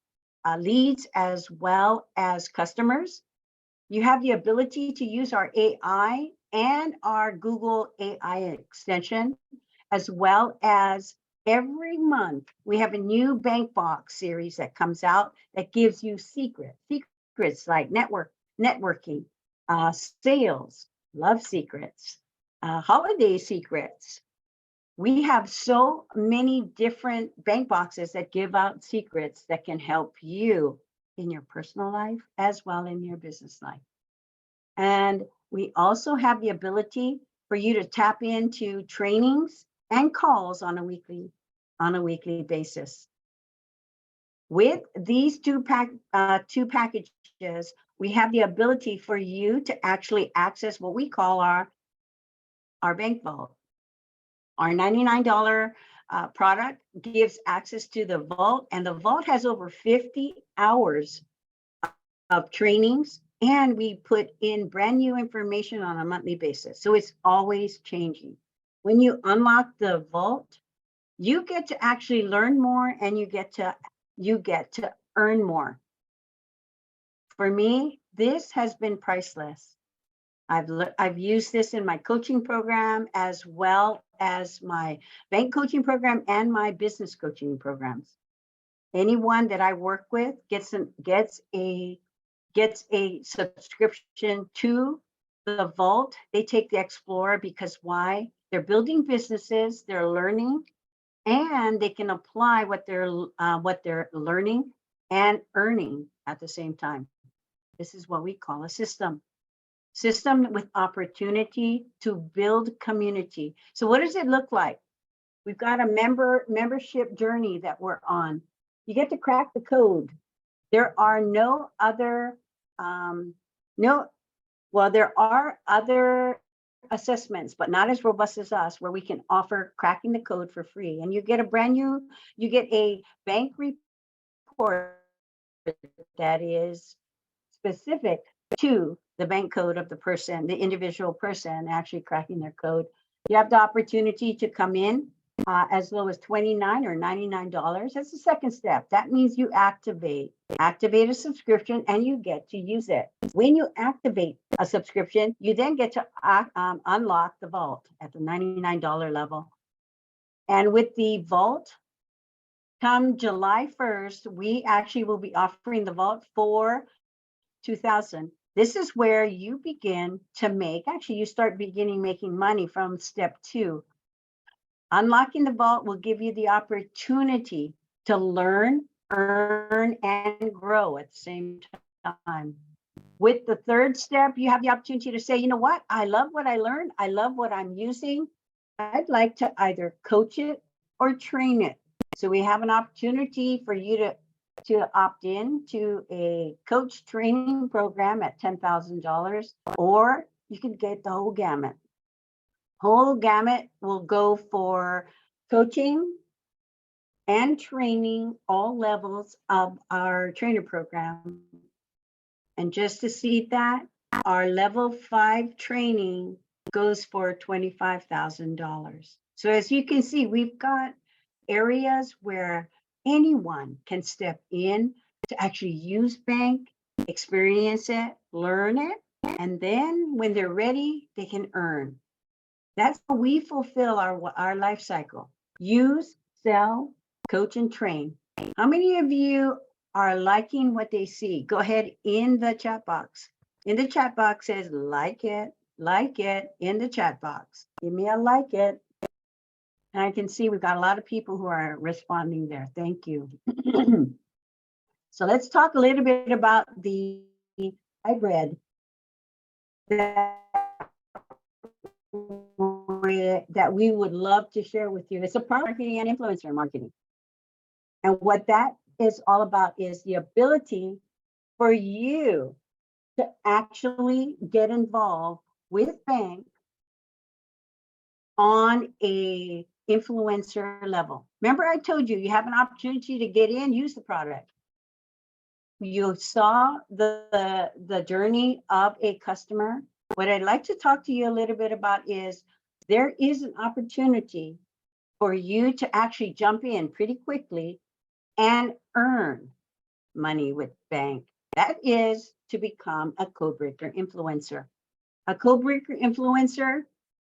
leads as well as customers. You have the ability to use our AI and our Google AI extension, as well as every month we have a new bank box series that comes out that gives you secrets like networking, sales, love secrets, holiday secrets. We have so many different bank boxes that give out secrets that can help you in your personal life as well in your business life. And we also have the ability for you to tap into trainings and calls on a weekly basis. With these two packages, we have the ability for you to actually access what we call our bank vault. Our $99 product gives access to the vault, and the vault has over 50 hours of trainings, and we put in brand new information on a monthly basis. So it's always changing. When you unlock the vault, you get to actually learn more, and you get to earn more. For me, this has been priceless. I've used this in my coaching program as well as my bank coaching program and my business coaching programs. Anyone that I work with gets a subscription to the vault. They take the Explorer because why? They're building businesses, they're learning, and they can apply what they're learning and earning at the same time. This is what we call a system with opportunity to build community. So what does it look like? We've got a membership journey that we're on. You get to crack the code. There are there are other assessments, but not as robust as us, where we can offer cracking the code for free. And you get a bank report that is specific to the bank code of the person, the individual person actually cracking their code. You have the opportunity to come in as low as $29 or $99. That's the second step. That means you activate a subscription and you get to use it. When you activate a subscription, you then get to unlock the vault at the $99 level. And with the vault, come July 1st, we actually will be offering the vault for 2000. This is where you begin to you start making money from step 2. Unlocking the vault will give you the opportunity to learn, earn, and grow at the same time. With the third step, you have the opportunity to say, you know what? I love what I learned. I love what I'm using. I'd like to either coach it or train it. So we have an opportunity for you to opt in to a coach training program at $10,000, or you can get the whole gamut. Whole gamut will go for coaching and training all levels of our trainer program. And just to see that, our level 5 training goes for $25,000. So as you can see, we've got areas where anyone can step in to actually use bank, experience it, learn it, and then when they're ready, they can earn. That's how we fulfill our life cycle. Use, sell, coach, and train. How many of you are liking what they see? Go ahead in the chat box. In the chat box says like it in the chat box. Give me a like it. And I can see we've got a lot of people who are responding there. Thank you. So let's talk a little bit about the hybrid that that we would love to share with you. It's a product marketing and influencer marketing. And what that is all about is the ability for you to actually get involved with bank on a influencer level. Remember, I told you, you have an opportunity to get in, use the product. You saw the journey of a customer. What I'd like to talk to you a little bit about is there is an opportunity for you to actually jump in pretty quickly and earn money with bank. That is to become a Codebreaker influencer. A Codebreaker influencer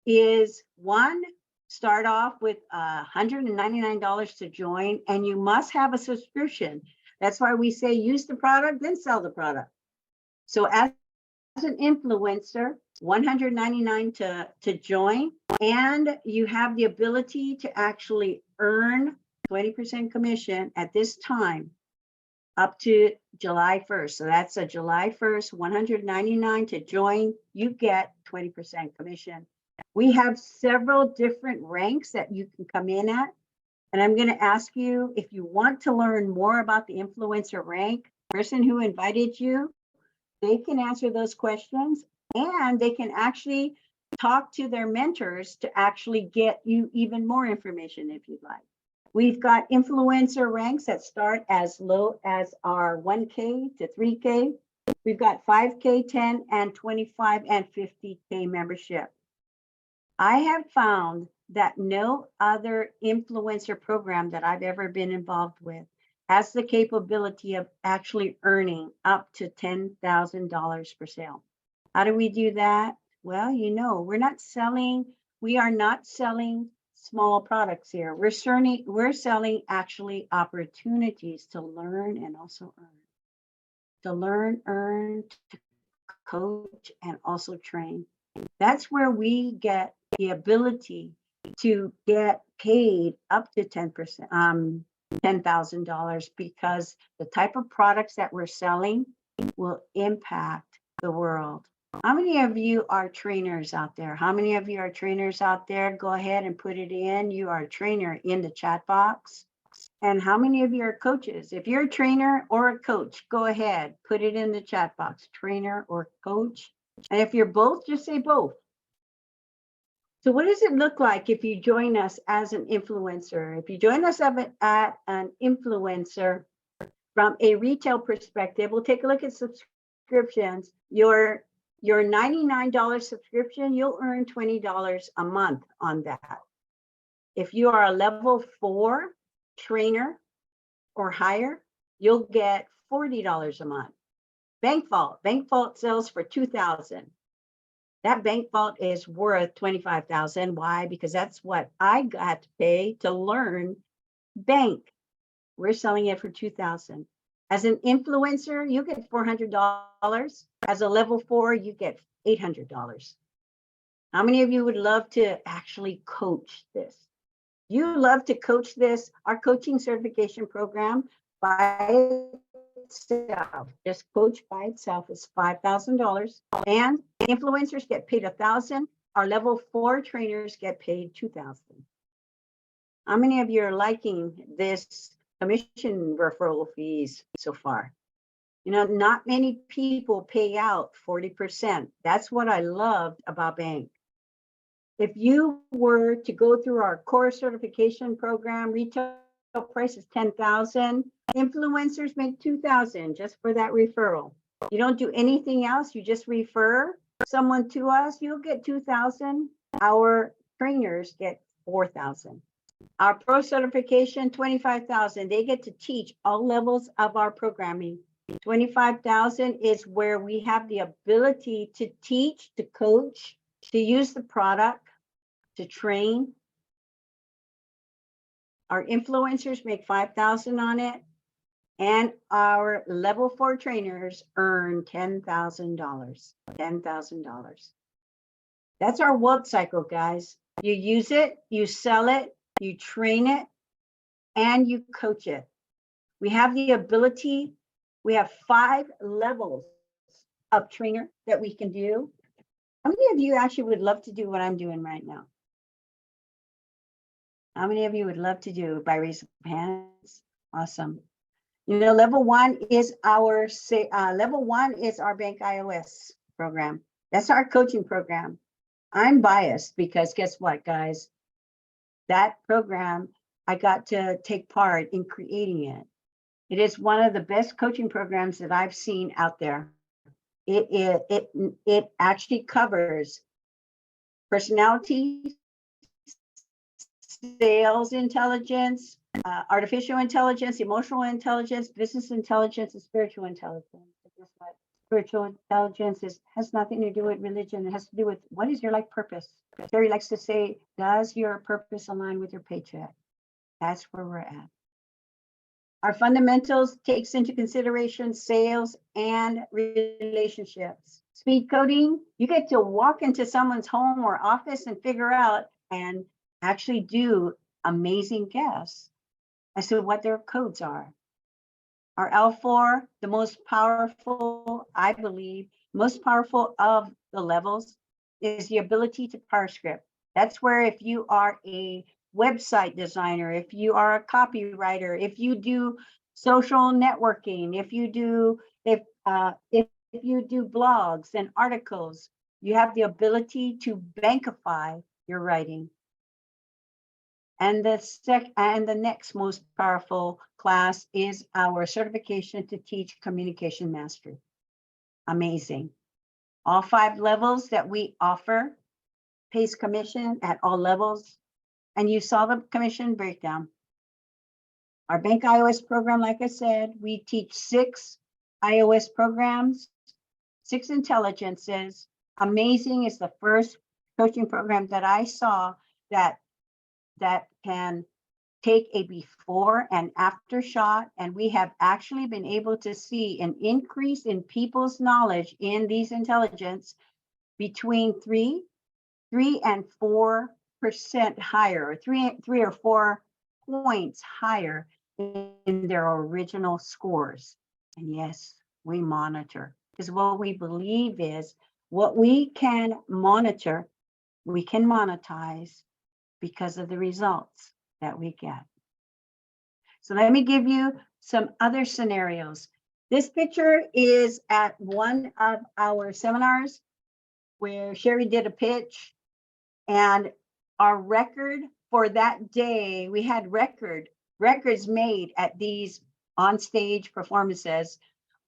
is one, start off with $199 to join, and you must have a subscription. That's why we say use the product, then sell the product. So as an influencer, $199 to join, and you have the ability to actually earn 20% commission at this time up to July 1st. So that's a July 1st, $199 to join, you get 20% commission. We have several different ranks that you can come in at. And I'm going to ask you, if you want to learn more about the influencer rank, person who invited you, they can answer those questions, and they can actually talk to their mentors to actually get you even more information if you'd like. We've got influencer ranks that start as low as our 1K to 3K. We've got 5K, 10, and 25 and 50K membership. I have found that no other influencer program that I've ever been involved with has the capability of actually earning up to $10,000 per sale. How do we do that? Well, you know, we are not selling small products here. We're selling actually opportunities to learn and also earn. To learn, earn, to coach, and also train. That's where we get the ability to get paid up to $10,000, because the type of products that we're selling will impact the world. How many of you are trainers out there? How many of you are trainers out there? Go ahead and put it in. You are a trainer in the chat box. And how many of you are coaches? If you're a trainer or a coach, go ahead, put it in the chat box, trainer or coach. And if you're both, just say both. So what does it look like if you join us as an influencer? If you join us at an influencer from a retail perspective, we'll take a look at subscriptions. Your $99 subscription, you'll earn $20 a month on that. If you are a level 4 trainer or higher, you'll get $40 a month. Bank Vault sells for $2,000. That bank vault is worth $25,000. Why? Because that's what I got to pay to learn bank. We're selling it for $2,000. As an influencer, you get $400. As a level 4, you get $800. How many of you would love to actually coach this? You love to coach this. Our coaching certification program by itself, just coach by itself, is $5,000, and influencers get paid $1,000. Our level 4 trainers get paid $2,000. How many of you are liking this commission referral fees so far? You know, not many people pay out 40%. That's what I loved about bank. If you were to go through our core certification program, retail price is $10,000. Influencers make $2,000 just for that referral. You don't do anything else. You just refer someone to us, you'll get $2,000. Our trainers get $4,000. Our pro certification, $25,000. They get to teach all levels of our programming. $25,000 is where we have the ability to teach, to coach, to use the product, to train. Our influencers make $5,000 on it, and our level 4 trainers earn $10,000. $10,000. That's our work cycle, guys. You use it, you sell it, you train it, and you coach it. We have the ability. We have 5 levels of trainer that we can do. How many of you actually would love to do what I'm doing right now? How many of you would love to do by raise of hands? Awesome. You know, level one is our bank iOS program. That's our coaching program. I'm biased because guess what, guys? That program, I got to take part in creating it. It is one of the best coaching programs that I've seen out there. It actually covers personality, sales intelligence, artificial intelligence, emotional intelligence, business intelligence, and spiritual intelligence. Guess what? Spiritual intelligence has nothing to do with religion. It has to do with what is your life purpose. Terry likes to say, does your purpose align with your paycheck? That's where we're at. Our fundamentals takes into consideration sales and relationships. Speed coding, you get to walk into someone's home or office and figure out and actually do amazing guess as to what their codes are. Our L4, the most powerful, I believe, most powerful of the levels is the ability to parse script. That's where if you are a website designer, if you are a copywriter, if you do social networking, if you do blogs and articles, you have the ability to bankify your writing. And the next most powerful class is our certification to teach communication mastery. Amazing. All 5 levels that we offer pays commission at all levels. And you saw the commission breakdown. Our Bank iOS program, like I said, we teach 6 iOS programs, 6 intelligences. Amazing is the first coaching program that I saw that can take a before and after shot. And we have actually been able to see an increase in people's knowledge in these intelligence between 3 and 4% higher, or 3 or 4 points higher in their original scores. And yes, we monitor, because what we believe is what we can monitor, we can monetize because of the results that we get. So let me give you some other scenarios. This picture is at one of our seminars where Sherry did a pitch, and our record for that day, we had records made at these on-stage performances.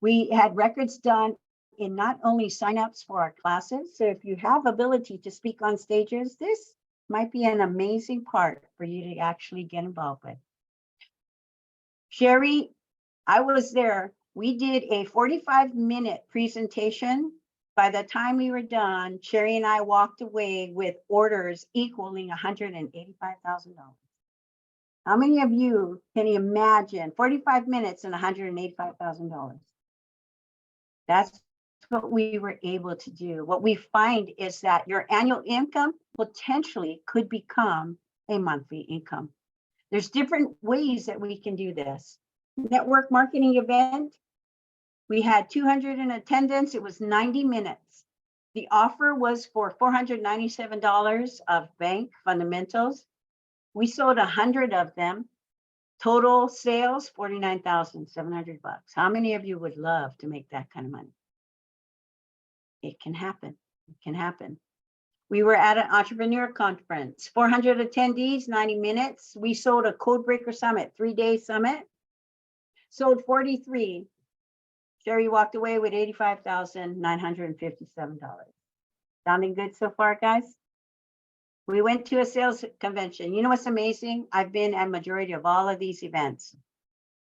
We had records done in not only signups for our classes. So if you have ability to speak on stages, this might be an amazing part for you to actually get involved with. Sherry, I was there. We did a 45-minute presentation. By the time we were done, Sherry and I walked away with orders equaling $185,000. How many of you can imagine 45 minutes and $185,000? That's what we were able to do. What we find is that your annual income potentially could become a monthly income. There's different ways that we can do this. Network marketing event. We had 200 in attendance. It was 90 minutes. The offer was for $497 of bank fundamentals. We sold 100 of them. Total sales, $49,700. How many of you would love to make that kind of money? It can happen. It can happen. We were at an entrepreneur conference, 400 attendees, 90 minutes. We sold a Codebreaker Summit, 3-day summit. Sold 43. Sherry walked away with $85,957. Sounding good so far, guys? We went to a sales convention. You know what's amazing? I've been at majority of all of these events.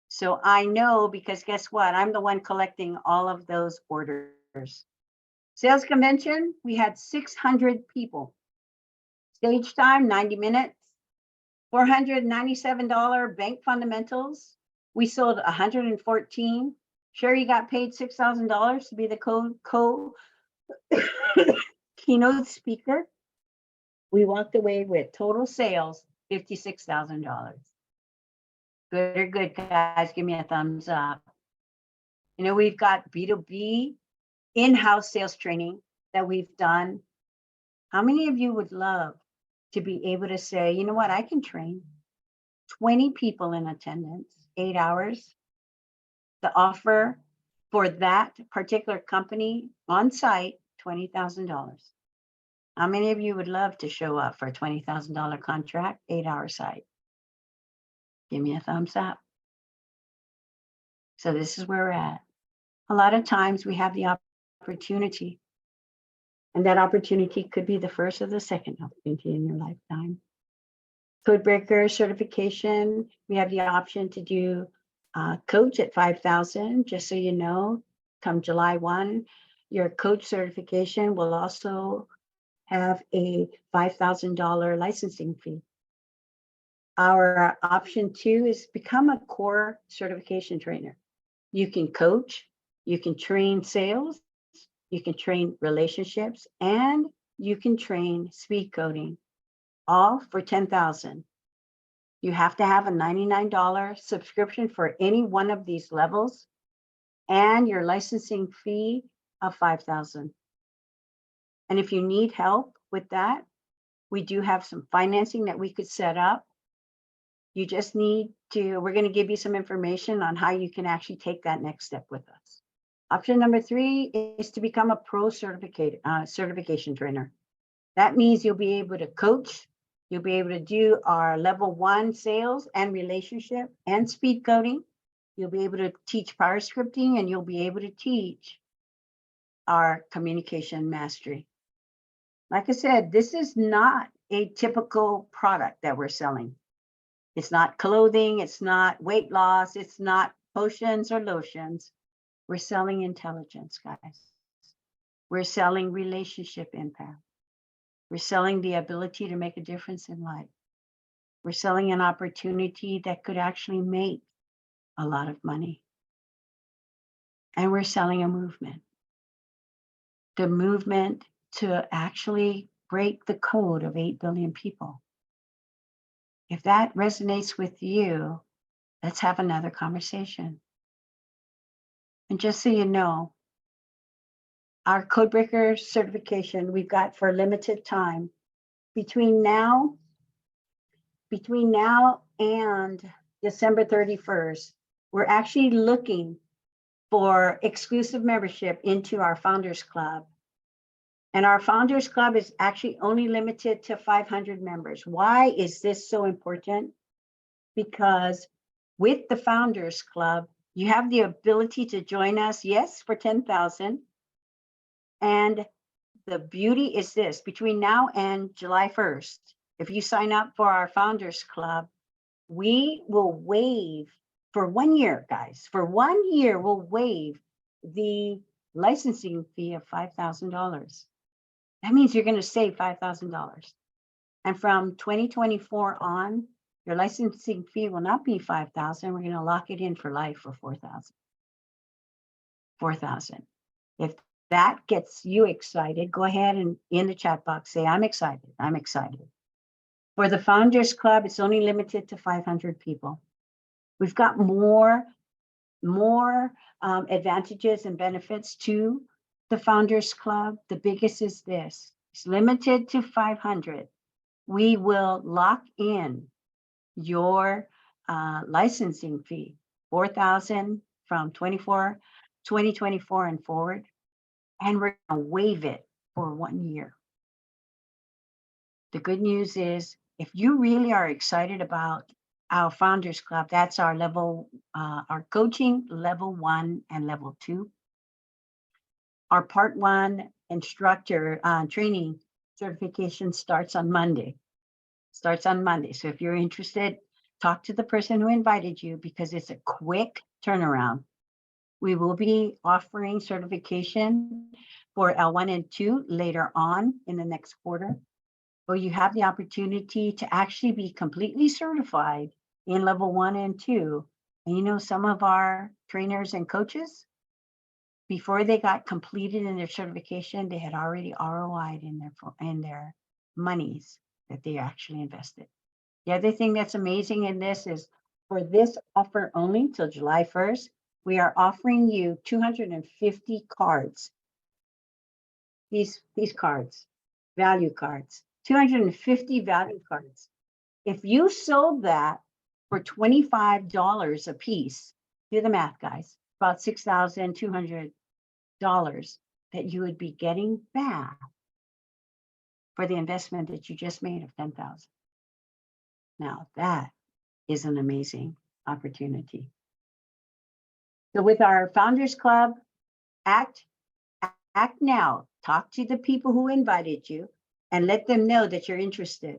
So I know, because guess what? I'm the one collecting all of those orders. Sales convention, we had 600 people. Stage time, 90 minutes. $497 bank fundamentals. We sold 114. Sherry got paid $6,000 to be the keynote speaker. We walked away with total sales, $56,000. Good or good, guys? Give me a thumbs up. You know, we've got B2B in-house sales training that we've done. How many of you would love to be able to say, you know what, I can train. 20 people in attendance, 8 hours. The offer for that particular company on site, $20,000. How many of you would love to show up for a $20,000 contract, 8-hour site? Give me a thumbs up. So this is where we're at. A lot of times we have the opportunity, and that opportunity could be the first or the second opportunity in your lifetime. Codebreaker certification, we have the option to do coach at $5,000. Just so you know, come July 1, your coach certification will also have a $5,000 licensing fee. Our option 2 is become a core certification trainer. You can coach, you can train sales, you can train relationships, and you can train speed coding, all for $10,000. You have to have a $99 subscription for any one of these levels and your licensing fee of $5,000. And if you need help with that, we do have some financing that we could set up. You just need to, we're going to give you some information on how you can actually take that next step with us. Option number 3 is to become a pro certification trainer. That means you'll be able to coach, you'll be able to do our level 1 sales and relationship and speed coding. You'll be able to teach power scripting, and you'll be able to teach our communication mastery. Like I said, this is not a typical product that we're selling. It's not clothing, it's not weight loss, it's not potions or lotions. We're selling intelligence, guys. We're selling relationship impact. We're selling the ability to make a difference in life. We're selling an opportunity that could actually make a lot of money. And we're selling a movement. The movement to actually break the code of 8 billion people. If that resonates with you, let's have another conversation. And just so you know, our Codebreaker certification we've got for a limited time. Between now and December 31st, we're actually looking for exclusive membership into our Founders Club. And our Founders Club is actually only limited to 500 members. Why is this so important? Because with the Founders Club, you have the ability to join us, yes, for 10,000. And the beauty is this, between now and July 1st, if you sign up for our Founders Club, we will waive for 1 year, guys. For 1 year, we'll waive the licensing fee of $5,000. That means you're going to save $5,000. And from 2024 on, your licensing fee will not be $5,000. We're going to lock it in for life for $4,000. $4,000. If that gets you excited, go ahead and in the chat box say, I'm excited. I'm excited. For the Founders Club, it's only limited to 500 people. We've got more advantages and benefits to the Founders Club. The biggest is this. It's limited to 500. We will lock in your licensing fee, $4,000 from 2024 and forward. And we're going to waive it for 1 year. The good news is, if you really are excited about our Founders Club, that's our level, our coaching level 1 and level 2. Our part 1 instructor training certification starts on Monday. So if you're interested, talk to the person who invited you, because it's a quick turnaround. We will be offering certification for L1 and 2 later on in the next quarter, where you have the opportunity to actually be completely certified in level 1 and 2. And you know, some of our trainers and coaches, before they got completed in their certification, they had already ROI'd in their monies that they actually invested. The other thing that's amazing in this is, for this offer only till July 1st, we are offering you 250 cards. These cards, value cards, 250 value cards. If you sold that for $25 a piece. Do the math, guys. About $6,200 that you would be getting back for the investment that you just made of $10,000. Now that is an amazing opportunity. So with our Founders Club, act now. Talk to the people who invited you and let them know that you're interested.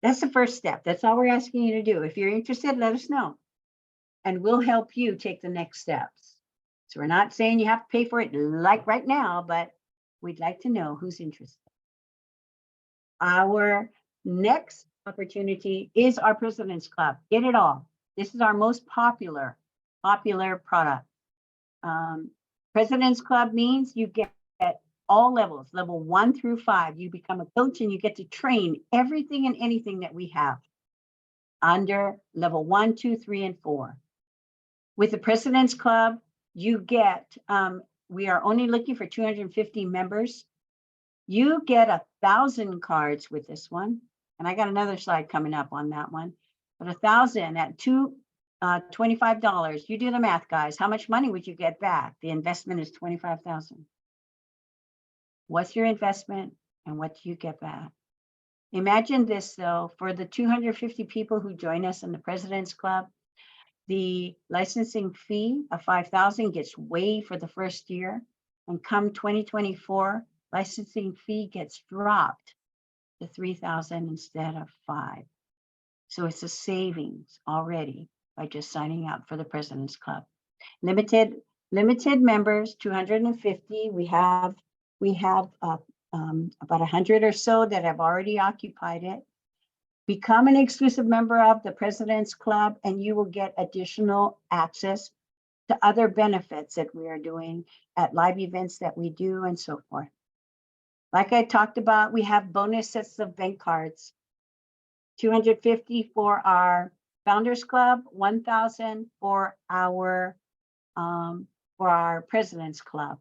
That's the first step. That's all we're asking you to do. If you're interested, let us know. And we'll help you take the next steps. So we're not saying you have to pay for it like right now, but we'd like to know who's interested. Our next opportunity is our President's Club. Get it all. This is our most popular product. President's Club means you get at all levels, level 1 through 5. You become a coach and you get to train everything and anything that we have under level 1, 2, 3, and 4. With the President's Club, you get, we are only looking for 250 members. You get 1,000 cards with this one. And I got another slide coming up on that one. But 1,000 at $25. You do the math, guys. How much money would you get back? The investment is $25,000. What's your investment and what do you get back? Imagine this though, for the 250 people who join us in the President's Club, the licensing fee of $5,000 gets waived for the first year. And come 2024, licensing fee gets dropped to $3,000 instead of $5,000. So it's a savings already by just signing up for the President's Club. Limited members, 250. We have about 100 or so that have already occupied it. Become an exclusive member of the President's Club, and you will get additional access to other benefits that we are doing at live events that we do and so forth. Like I talked about, we have bonus sets of bank cards. 250 for our Founders Club, 1,000 for our President's Club.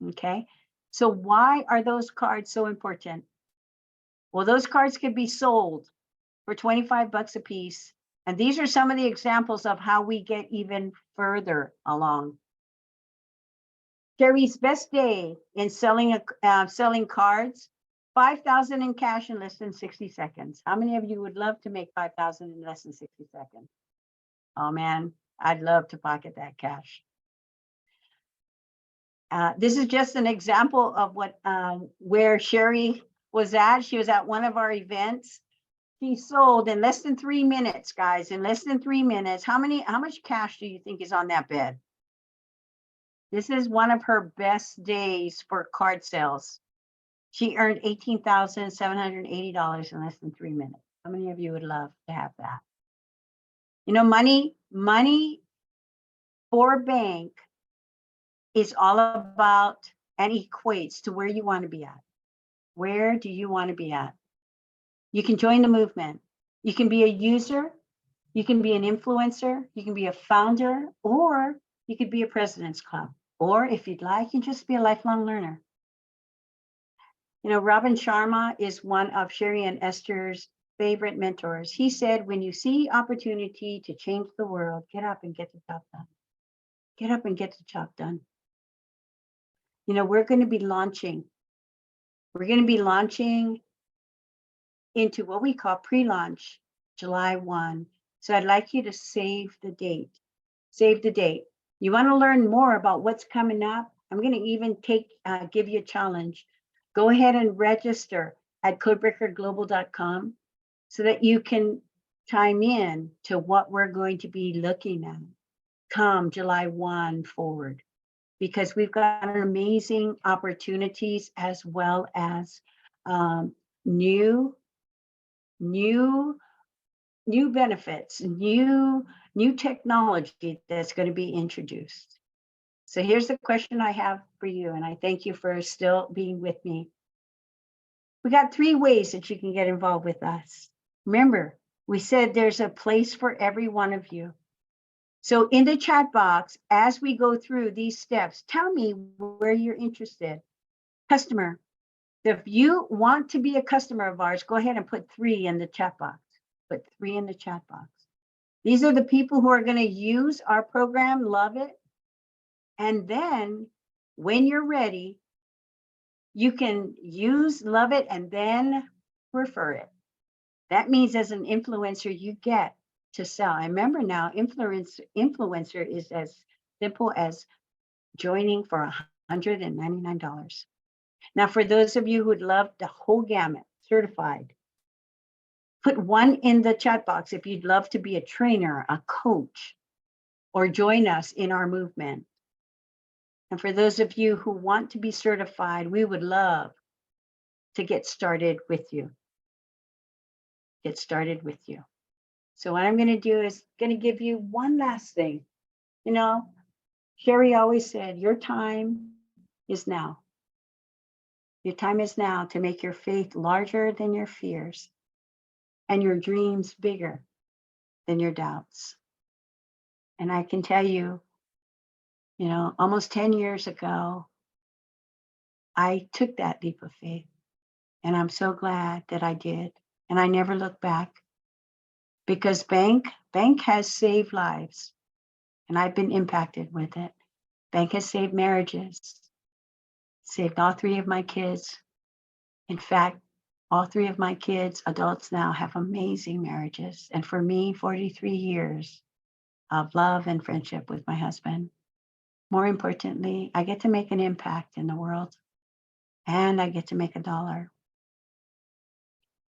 Okay, so why are those cards so important? Well, those cards can be sold for $25 a piece. And these are some of the examples of how we get even further along. Sherry's best day in selling cards, $5,000 in cash in less than 60 seconds. How many of you would love to make $5,000 in less than 60 seconds? Oh man, I'd love to pocket that cash. This is just an example of what where Sherry was at. She was at one of our events. She sold in less than 3 minutes, guys. In less than 3 minutes, how much cash do you think is on that bed? This is one of her best days for card sales. She earned $18,780 in less than 3 minutes. How many of you would love to have that? You know, money for bank is all about and equates to where you want to be at. Where do you want to be at? You can join the movement. You can be a user. You can be an influencer. You can be a founder, or you could be a President's Club. Or if you'd like, you can just be a lifelong learner. You know, Robin Sharma is one of Sherry and Esther's favorite mentors. He said, when you see opportunity to change the world, get up and get the job done. Get up and get the job done. You know, we're going to be launching. We're going to be launching into what we call pre-launch, July 1. So I'd like you to save the date. Save the date. You want to learn more about what's coming up? I'm going to even give you a challenge. Go ahead and register at codebreakerglobal.com so that you can chime in to what we're going to be looking at come July 1 forward, because we've got amazing opportunities as well as new benefits, new technology that's going to be introduced. So here's the question I have for you, and I thank you for still being with me. We got 3 ways that you can get involved with us. Remember, we said there's a place for every one of you. So in the chat box, as we go through these steps, tell me where you're interested. Customer. If you want to be a customer of ours, go ahead and put 3 in the chat box. Put 3 in the chat box. These are the people who are going to use our program, love it. And then when you're ready, you can use, love it, and then refer it. That means as an influencer, you get to sell. I remember now, influencer is as simple as joining for $199. Now, for those of you who'd love the whole gamut, certified, put 1 in the chat box if you'd love to be a trainer, a coach, or join us in our movement. And for those of you who want to be certified, we would love to get started with you. Get started with you. So what I'm going to do is going to give you one last thing. You know, Sherry always said, your time is now. Your time is now to make your faith larger than your fears and your dreams bigger than your doubts. And I can tell you, you know, almost 10 years ago, I took that leap of faith, and I'm so glad that I did. And I never looked back, because bank has saved lives, and I've been impacted with it. Bank has saved marriages, saved all 3 of my kids. In fact, all 3 of my kids, adults now, have amazing marriages. And for me, 43 years of love and friendship with my husband. More importantly, I get to make an impact in the world, and I get to make $1.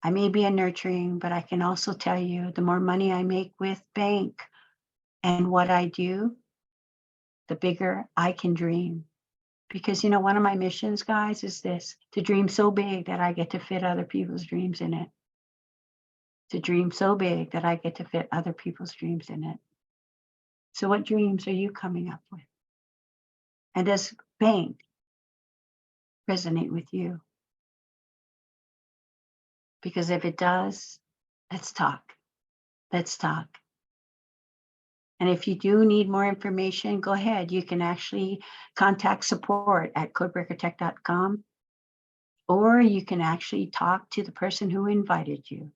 I may be a nurturing, but I can also tell you, the more money I make with bank and what I do, the bigger I can dream. Because, you know, one of my missions, guys, is this: to dream so big that I get to fit other people's dreams in it. To dream so big that I get to fit other people's dreams in it. So what dreams are you coming up with? And does bank resonate with you? Because if it does, let's talk. Let's talk. And if you do need more information, go ahead. You can actually contact support at codebreakertech.com, or you can actually talk to the person who invited you,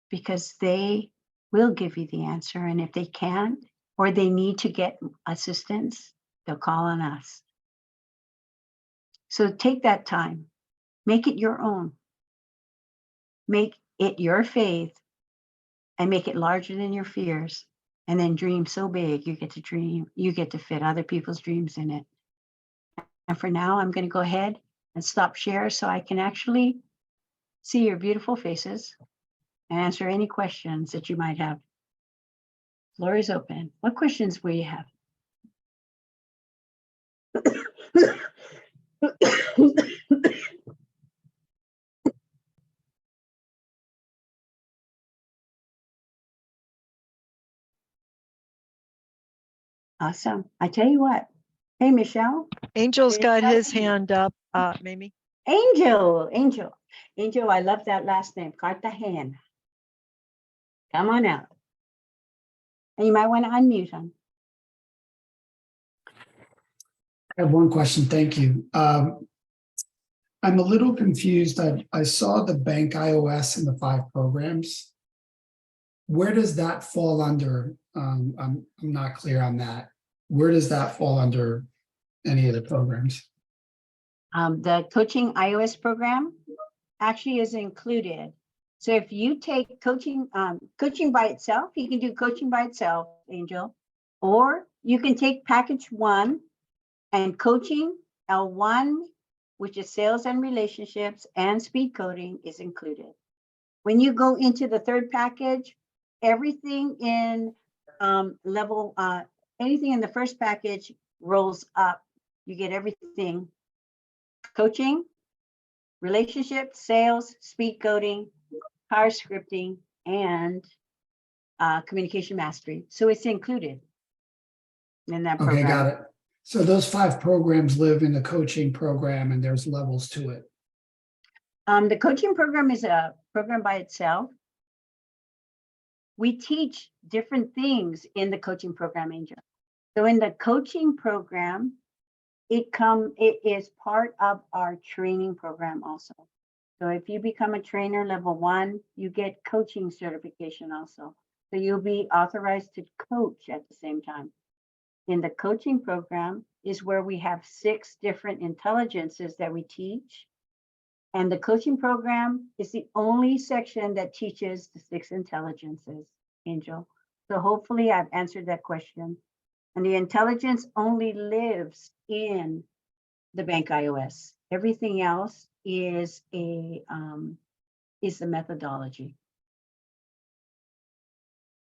because they will give you the answer. And if they can't, or they need to get assistance, they'll call on us. So take that time, make it your own. Make it your faith and make it larger than your fears. And then dream so big, you get to dream, you get to fit other people's dreams in it. And for now, I'm going to go ahead and stop share so I can actually see your beautiful faces and answer any questions that you might have. Floor is open. What questions will you have? Awesome. I tell you what. Hey, Michelle.
Angel's got his
Michelle?
hand up, Mamie.
Angel, I love that last name, Cartagena. Come on out. And you might want to unmute him.
I have one question. Thank you. I'm a little confused. I saw the bank iOS and the 5 programs. Where does that fall under? I'm not clear on that. Where does that fall under any of the programs?
The coaching iOS program actually is included. So if you take coaching by itself, you can do coaching by itself, Angel, or you can take package 1 and coaching L1, which is sales and relationships, and speed coding is included. When you go into the 3rd package, everything in anything in the 1st package rolls up. You get everything: coaching, relationships, sales, speed coding, power scripting, and communication mastery. So it's included in that program.
Okay, got it. So those 5 programs live in the coaching program, and there's levels to it.
The coaching program is a program by itself. We teach different things in the coaching program, Angel. So in the coaching program, it is part of our training program also. So if you become a trainer level 1, you get coaching certification also. So you'll be authorized to coach at the same time. In the coaching program is where we have 6 different intelligences that we teach. And the coaching program is the only section that teaches the 6 intelligences, Angel. So hopefully I've answered that question. And the intelligence only lives in the bank iOS. Everything else is the methodology.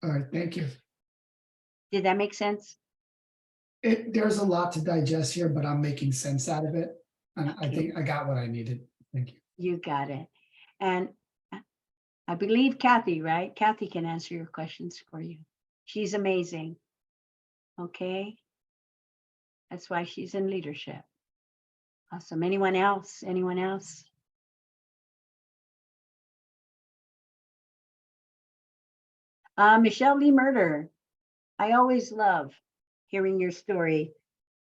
All right, thank you.
Did that make sense?
There's a lot to digest here, but I'm making sense out of it. And I
Okay.
think I got what I needed. Thank you.
You got it. And I believe Kathy, right? Kathy can answer your questions for you. She's amazing. Okay. That's why she's in leadership. Awesome. Anyone else? Anyone else? Michelle Lee Murder. I always love hearing your story.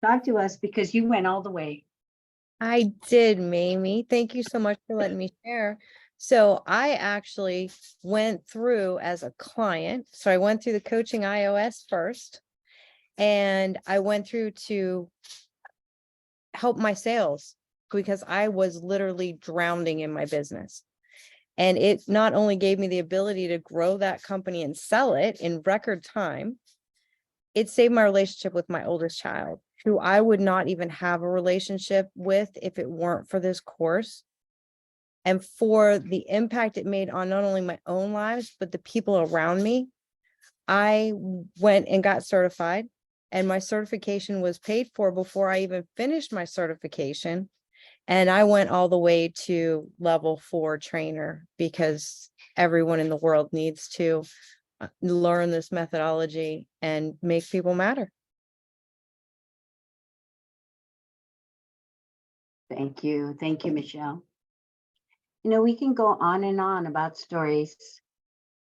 Talk to us because you went all the way.
I did, Mamie. Thank you so much for letting me share. So I actually went through as a client. So I went through the coaching iOS first, and I went through to help my sales because I was literally drowning in my business. And it not only gave me the ability to grow that company and sell it in record time, it saved my relationship with my oldest child, who I would not even have a relationship with if it weren't for this course. And for the impact it made on not only my own lives, but the people around me, I went and got certified, and my certification was paid for before I even finished my certification. And I went all the way to level 4 trainer because everyone in the world needs to learn this methodology and make people matter.
Thank you. Thank you, Michelle. You know, we can go on and on about stories.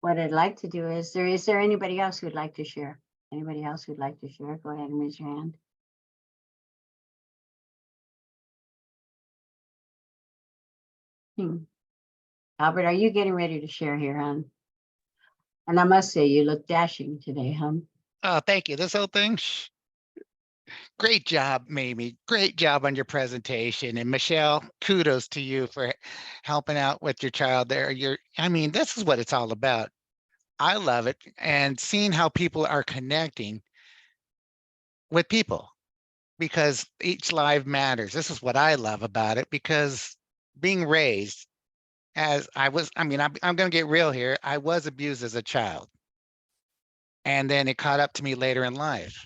What I'd like to do is there anybody else who'd like to share? Anybody else who'd like to share? Go ahead and raise your hand. Albert, are you getting ready to share here, hon? And I must say, you look dashing today, hon.
Oh, thank you. This whole thing. Great job, Mamie. Great job on your presentation. And Michelle, kudos to you for helping out with your child there. I mean, this is what it's all about. I love it. And seeing how people are connecting with people because each life matters. This is what I love about it because being raised as I'm going to get real here. I was abused as a child. And then it caught up to me later in life.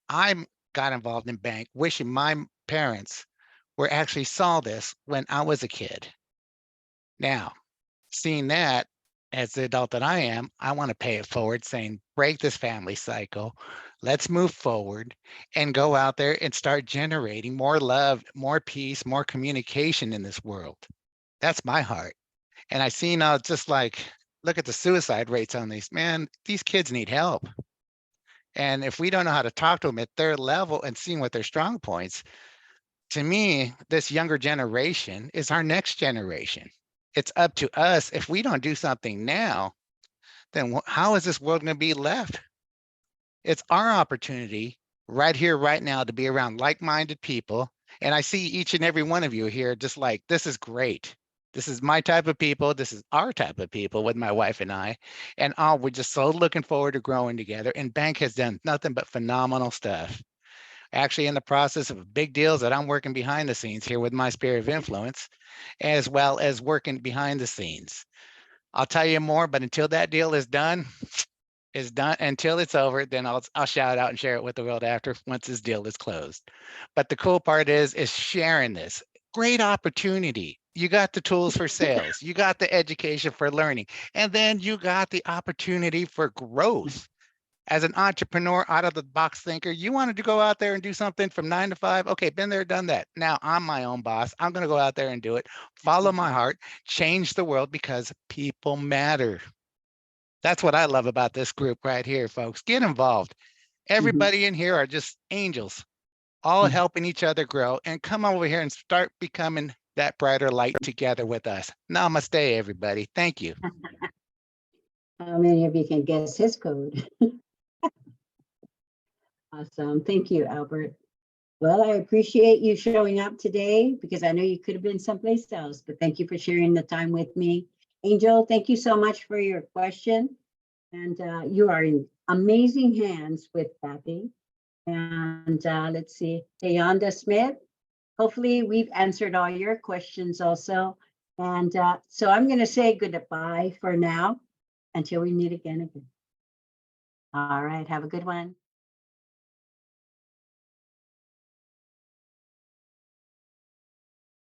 I got involved in bank, wishing my parents were actually saw this when I was a kid. Now, seeing that as the adult that I am, I want to pay it forward, saying, break this family cycle. Let's move forward and go out there and start generating more love, more peace, more communication in this world. That's my heart. And I see now, just like, look at the suicide rates on these, man, these kids need help. And if we don't know how to talk to them at their level and seeing what their strong points, to me, this younger generation is our next generation. It's up to us. If we don't do something now, then how is this world going to be left? It's our opportunity right here, right now, to be around like-minded people. And I see each and every one of you here just like, this is great. This is my type of people. This is our type of people with my wife and I. And we're just so looking forward to growing together. And Bank has done nothing but phenomenal stuff. Actually, in the process of big deals that I'm working behind the scenes here with my sphere of influence, as well as working behind the scenes. I'll tell you more, but until that deal is done, until it's over, then I'll shout out and share it with the world after once this deal is closed. But the cool part is sharing this. Great opportunity. You got the tools for sales. You got the education for learning. And then you got the opportunity for growth. As an entrepreneur, out of the box thinker, you wanted to go out there and do something from 9 to 5. Okay, been there, done that. Now I'm my own boss. I'm going to go out there and do it. Follow my heart, change the world because people matter. That's what I love about this group right here, folks. Get involved. Everybody in here are just angels, all helping each other grow, and come over here and start becoming that brighter light together with us. Namaste, everybody. Thank you.
How many of you can guess his code? Awesome. Thank you, Albert. Well, I appreciate you showing up today because I know you could have been someplace else, but thank you for sharing the time with me. Angel, thank you so much for your question. And you are in amazing hands with Kathy. And let's see, Tayonda Smith. Hopefully we've answered all your questions also. And so I'm going to say goodbye for now until we meet again. All right, have a good one.